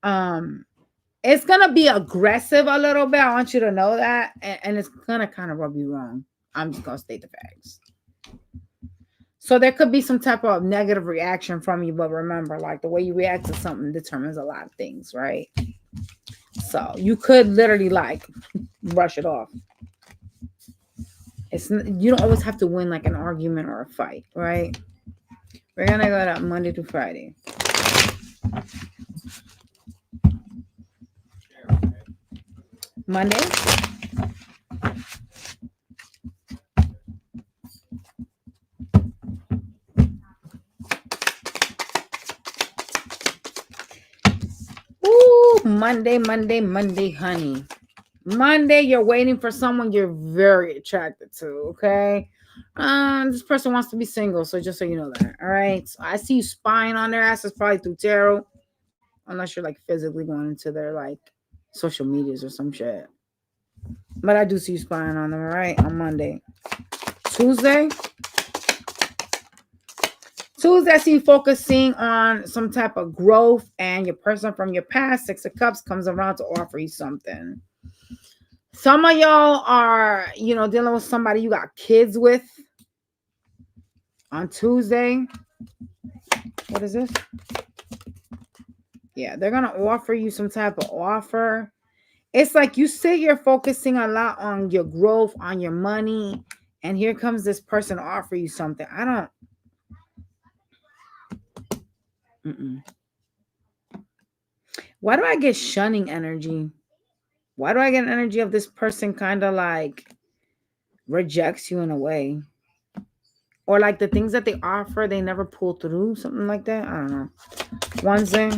It's going to be aggressive a little bit. I want you to know that. And it's going to kind of rub you wrong. I'm just going to state the facts. So there could be some type of negative reaction from you. But remember, like, the way you react to something determines a lot of things, right? So you could literally like brush it off. You don't always have to win like an argument or a fight, right? We're gonna go to Monday to Friday. Monday. Ooh, Monday, honey. Monday, you're waiting for someone you're very attracted to, okay? This person wants to be single, so just so you know that, all right? So I see you spying on their asses, probably through tarot, unless you're like physically going into their like social medias or some shit. But I do see you spying on them, all right? On Monday. Tuesday, I see you focusing on some type of growth, and your person from your past, Six of Cups, comes around to offer you something. Some of y'all are, dealing with somebody you got kids with on Tuesday. What is this? Yeah, they're going to offer you some type of offer. It's like you say you're focusing a lot on your growth, on your money, and here comes this person to offer you something. Why do I get shunning energy? Why do I get an energy of this person kind of like rejects you in a way? Or like the things that they offer, they never pull through, something like that. I don't know. Wednesday.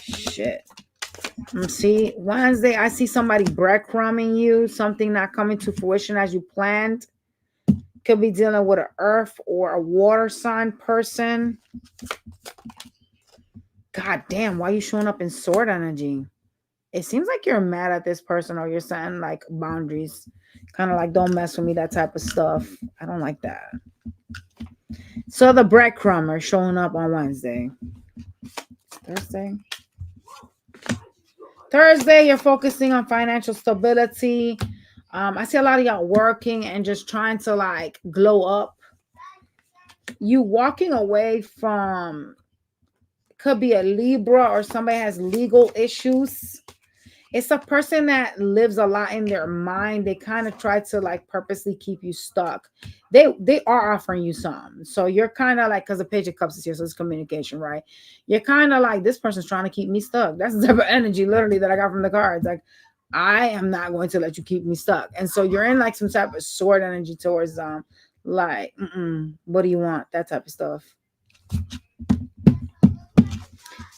Shit. See, Wednesday, I see somebody breadcrumbing you, something not coming to fruition as you planned. Could be dealing with an earth or a water sign person. God damn, why are you showing up in sword energy? It seems like you're mad at this person or you're setting like boundaries. Kind of like, don't mess with me, that type of stuff. I don't like that. So the breadcrumber showing up on Wednesday. Thursday, you're focusing on financial stability. I see a lot of y'all working and just trying to like glow up. You walking away from, could be a Libra or somebody has legal issues. It's a person that lives a lot in their mind. They kind of try to like purposely keep you stuck. They are offering you some. So you're kind of like, because the Page of Cups is here, so it's communication, right? You're kind of like, this person's trying to keep me stuck. That's the type of energy literally that I got from the cards. Like, I am not going to let you keep me stuck. And so you're in like some type of sword energy towards them. Like, what do you want? That type of stuff.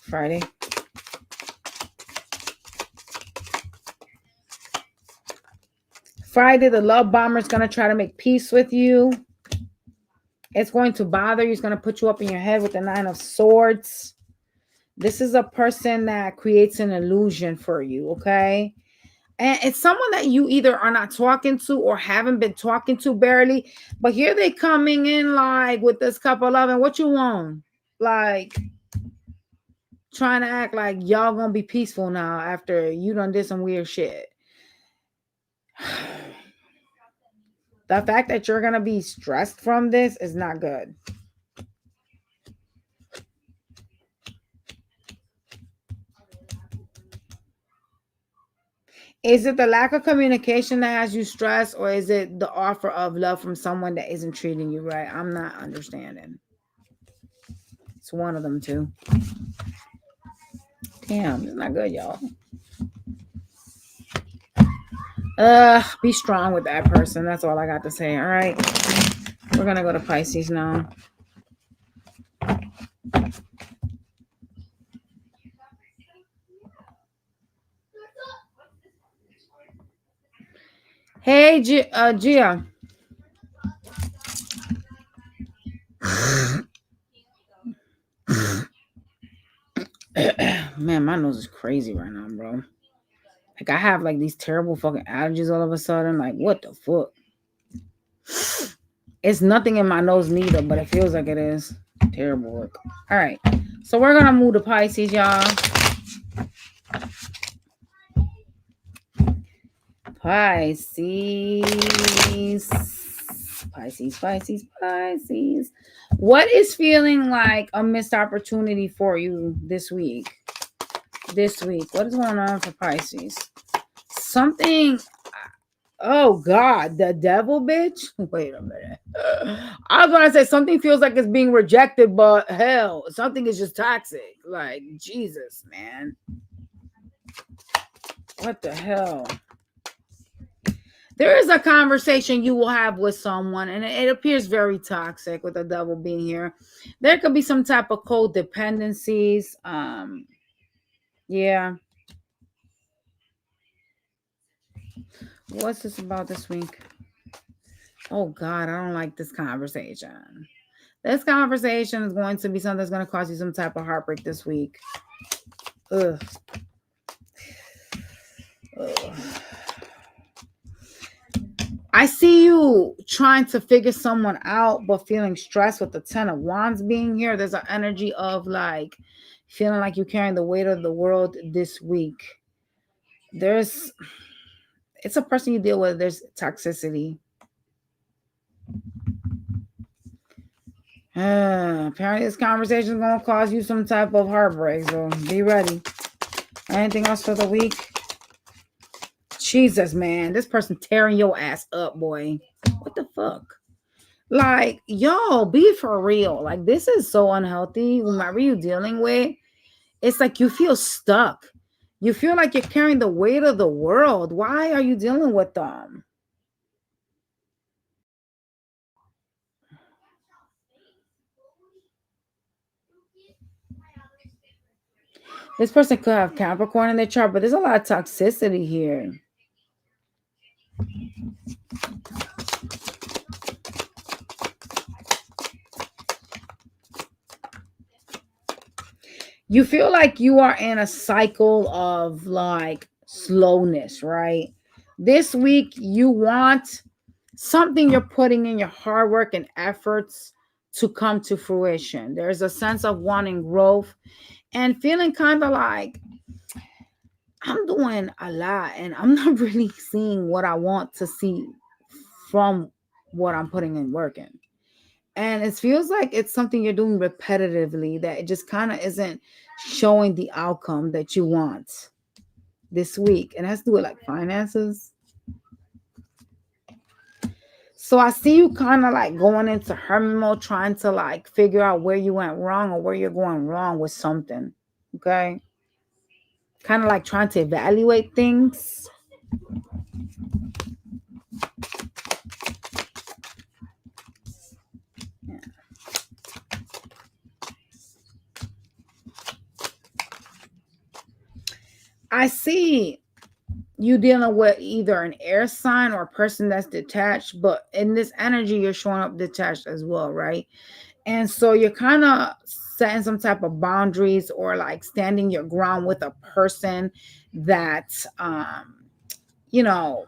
Friday. Friday, the love bomber is going to try to make peace with you. It's going to bother you. It's going to put you up in your head with the 9 of Swords. This is a person that creates an illusion for you, okay? And it's someone that you either are not talking to or haven't been talking to barely. But here they coming in like with this Cup of Love. And what you want? Like trying to act like y'all going to be peaceful now after you done did some weird shit. The fact that you're going to be stressed from this is not good. Is it the lack of communication that has you stressed, or is it the offer of love from someone that isn't treating you right? I'm not understanding. It's one of them too. Damn, it's not good, y'all. Be strong with that person. That's all I got to say. All right. We're going to go to Pisces now. Hey, Gia. Man, my nose is crazy right now, bro. Like, I have like these terrible fucking allergies all of a sudden. Like, what the fuck? It's nothing in my nose neither, but it feels like it is. Terrible work. All right. So we're going to move to Pisces, y'all. Pisces. What is feeling like a missed opportunity for you this week? What is going on for Pisces? Something. Oh God, the devil, bitch. Wait a minute. I was gonna say something feels like it's being rejected, but hell, something is just toxic. Like, Jesus, man. What the hell? There is a conversation you will have with someone, and it appears very toxic with the devil being here. There could be some type of codependencies. Yeah. What's this about this week? Oh God, I don't like this conversation. This conversation is going to be something that's going to cause you some type of heartbreak this week. Ugh. I see you trying to figure someone out, but feeling stressed with the 10 of Wands being here. There's an energy of like feeling like you're carrying the weight of the world this week. It's a person you deal with. There's toxicity. Apparently this conversation is going to cause you some type of heartbreak, so be ready. Anything else for the week? Jesus, man, this person tearing your ass up, boy. What the fuck? Like, y'all, be for real. Like, this is so unhealthy. Whomever you're dealing with, it's like you feel stuck. You feel like you're carrying the weight of the world. Why are you dealing with them? This person could have Capricorn in their chart, but there's a lot of toxicity here. You feel like you are in a cycle of like slowness, right? This week, you want something you're putting in your hard work and efforts to come to fruition. There's a sense of wanting growth and feeling kind of like I'm doing a lot and I'm not really seeing what I want to see from what I'm putting in work in. And it feels like it's something you're doing repetitively that it just kind of isn't showing the outcome that you want this week. And it has to do with like finances. So I see you kind of like going into hermit mode, trying to like figure out where you went wrong or where you're going wrong with something. Okay. Kind of like trying to evaluate things. Yeah. I see you dealing with either an air sign or a person that's detached, but in this energy, you're showing up detached as well, right? And so you're kind of setting some type of boundaries or like standing your ground with a person that, you know,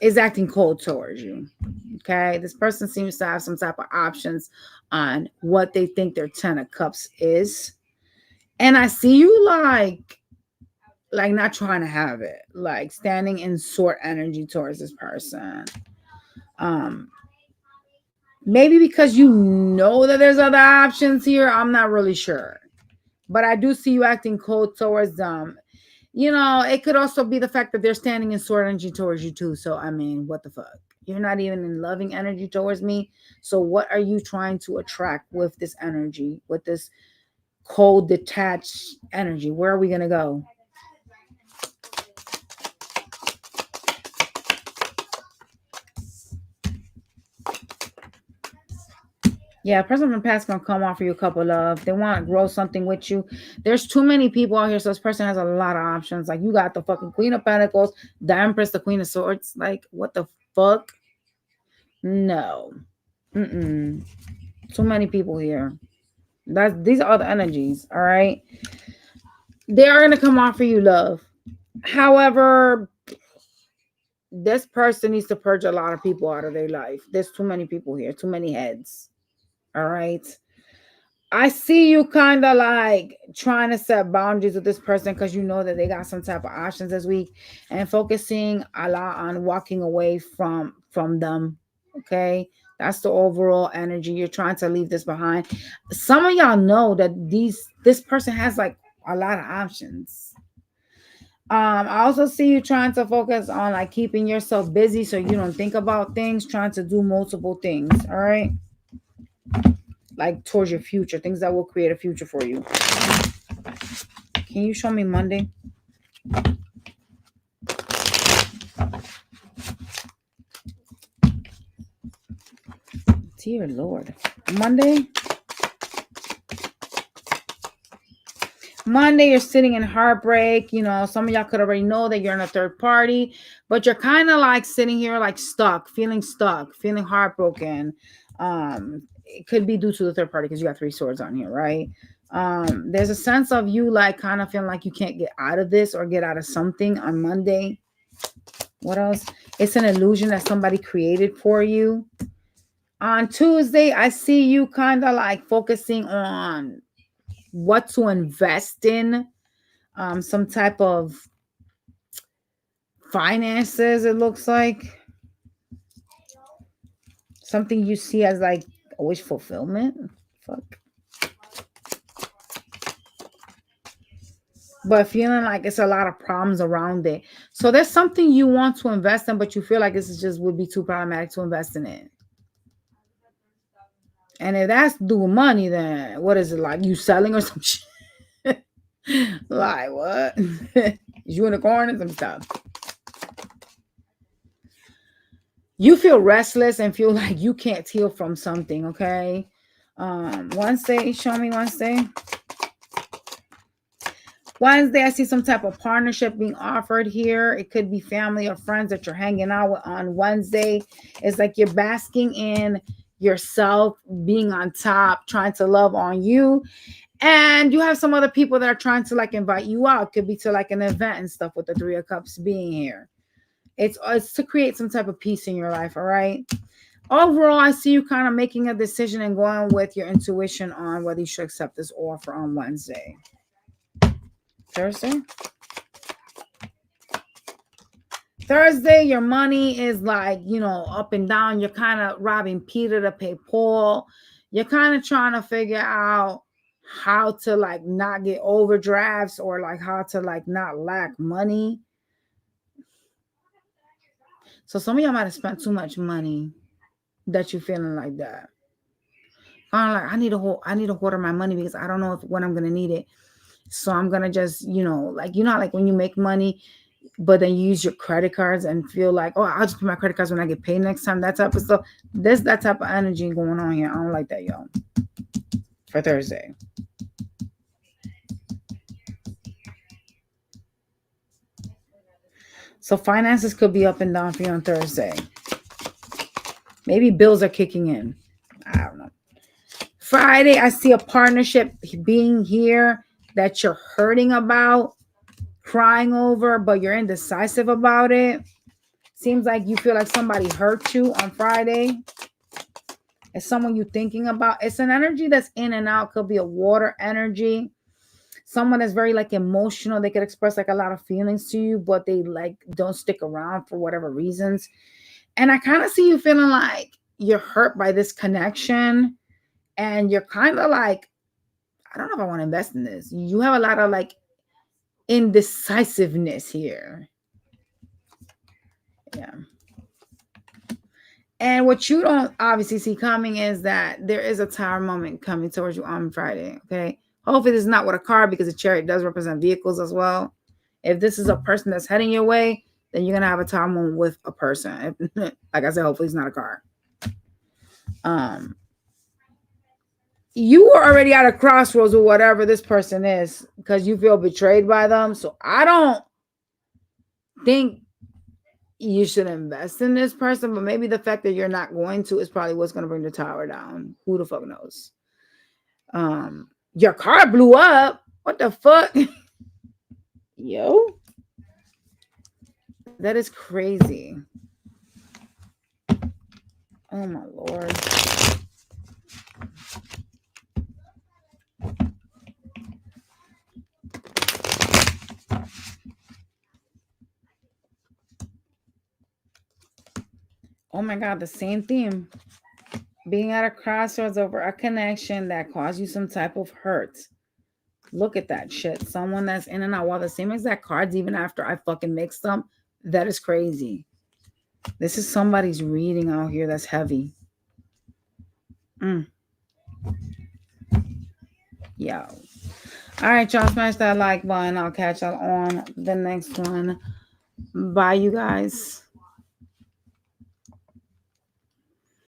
is acting cold towards you. Okay. This person seems to have some type of options on what they think their 10 of cups is. And I see you like not trying to have it, like standing in short energy towards this person. Um, maybe because you know that there's other options here. I'm not really sure. But I do see you acting cold towards them. You know, it could also be the fact that they're standing in short energy towards you too. So I mean, what the fuck? You're not even in loving energy towards me. So what are you trying to attract with this energy, with this cold, detached energy? Where are we gonna go? Yeah, person from the past gonna come offer you a couple love. They want to grow something with you. There's too many people out here, so this person has a lot of options. Like you got the fucking Queen of Pentacles, the Empress, the Queen of Swords. Like what the fuck? No, mm-mm. Too many people here. These are the energies. All right, they are gonna come offer you love. However, this person needs to purge a lot of people out of their life. There's too many people here. Too many heads. All right. I see you kind of like trying to set boundaries with this person because you know that they got some type of options this week and focusing a lot on walking away from them. Okay. That's the overall energy. You're trying to leave this behind. Some of y'all know that this person has like a lot of options. I also see you trying to focus on like keeping yourself busy so you don't think about things, trying to do multiple things. All right. Like towards your future, things that will create a future for you. Can you show me Monday? Dear Lord. Monday, you're sitting in heartbreak. You know, some of y'all could already know that you're in a third party, but you're kind of like sitting here like stuck, feeling heartbroken. It could be due to the third party because you got 3 swords on here, right? There's a sense of you like kind of feeling like you can't get out of this or get out of something on Monday. What else? It's an illusion that somebody created for you. On Tuesday, I see you kind of like focusing on what to invest in, some type of finances, it looks like. Something you see as like a wish fulfillment. Fuck. But feeling like it's a lot of problems around it. So there's something you want to invest in, but you feel like this is just would be too problematic to invest in it. And if that's doing money, then what is it like? You selling or some shit? Like what? You in the corner and some stuff. You feel restless and feel like you can't heal from something, okay? Wednesday, show me Wednesday. Wednesday, I see some type of partnership being offered here. It could be family or friends that you're hanging out with on Wednesday. It's like you're basking in yourself, being on top, trying to love on you. And you have some other people that are trying to like invite you out. Could be to like an event and stuff with the Three of Cups being here. It's to create some type of peace in your life, all right? Overall, I see you kind of making a decision and going with your intuition on whether you should accept this offer on Wednesday. Thursday, your money is like, up and down. You're kind of robbing Peter to pay Paul. You're kind of trying to figure out how to like not get overdrafts or like how to like not lack money. So some of y'all might have spent too much money that you're feeling like that. Kind of like, I need to hoard my money because I don't know when I'm gonna need it. So I'm gonna just, like when you make money, but then you use your credit cards and feel like, oh, I'll just put my credit cards when I get paid next time. That type of stuff. There's that type of energy going on here. I don't like that, y'all. For Thursday. So finances could be up and down for you on Thursday. Maybe bills are kicking in. I don't know. Friday, I see a partnership being here that you're hurting about, crying over, but you're indecisive about it. Seems like you feel like somebody hurt you on Friday. It's someone you're thinking about. It's an energy that's in and out. Could be a water energy. Someone that's very like emotional. They could express like a lot of feelings to you, but they like don't stick around for whatever reasons. And I kind of see you feeling like you're hurt by this connection. And you're kind of like, I don't know if I want to invest in this. You have a lot of like indecisiveness here. Yeah. And what you don't obviously see coming is that there is a Tower moment coming towards you on Friday. Okay. Hopefully this is not with a car because the chariot does represent vehicles as well. If this is a person that's heading your way, then you're going to have a Tower moment with a person. Like I said, hopefully it's not a car. You are already at a crossroads with whatever this person is because you feel betrayed by them. So I don't think you should invest in this person, but maybe the fact that you're not going to is probably what's going to bring the tower down. Who the fuck knows? Your car blew up. What the fuck? Yo. That is crazy. Oh my Lord. Oh my God, the same theme. Being at a crossroads over a connection that caused you some type of hurt. Look at that shit. Someone that's in and out. While the same exact cards, even after I fucking mixed them. That is crazy. This is somebody's reading out here that's heavy. Yo. All right, y'all. Smash that like button. I'll catch y'all on the next one. Bye, you guys.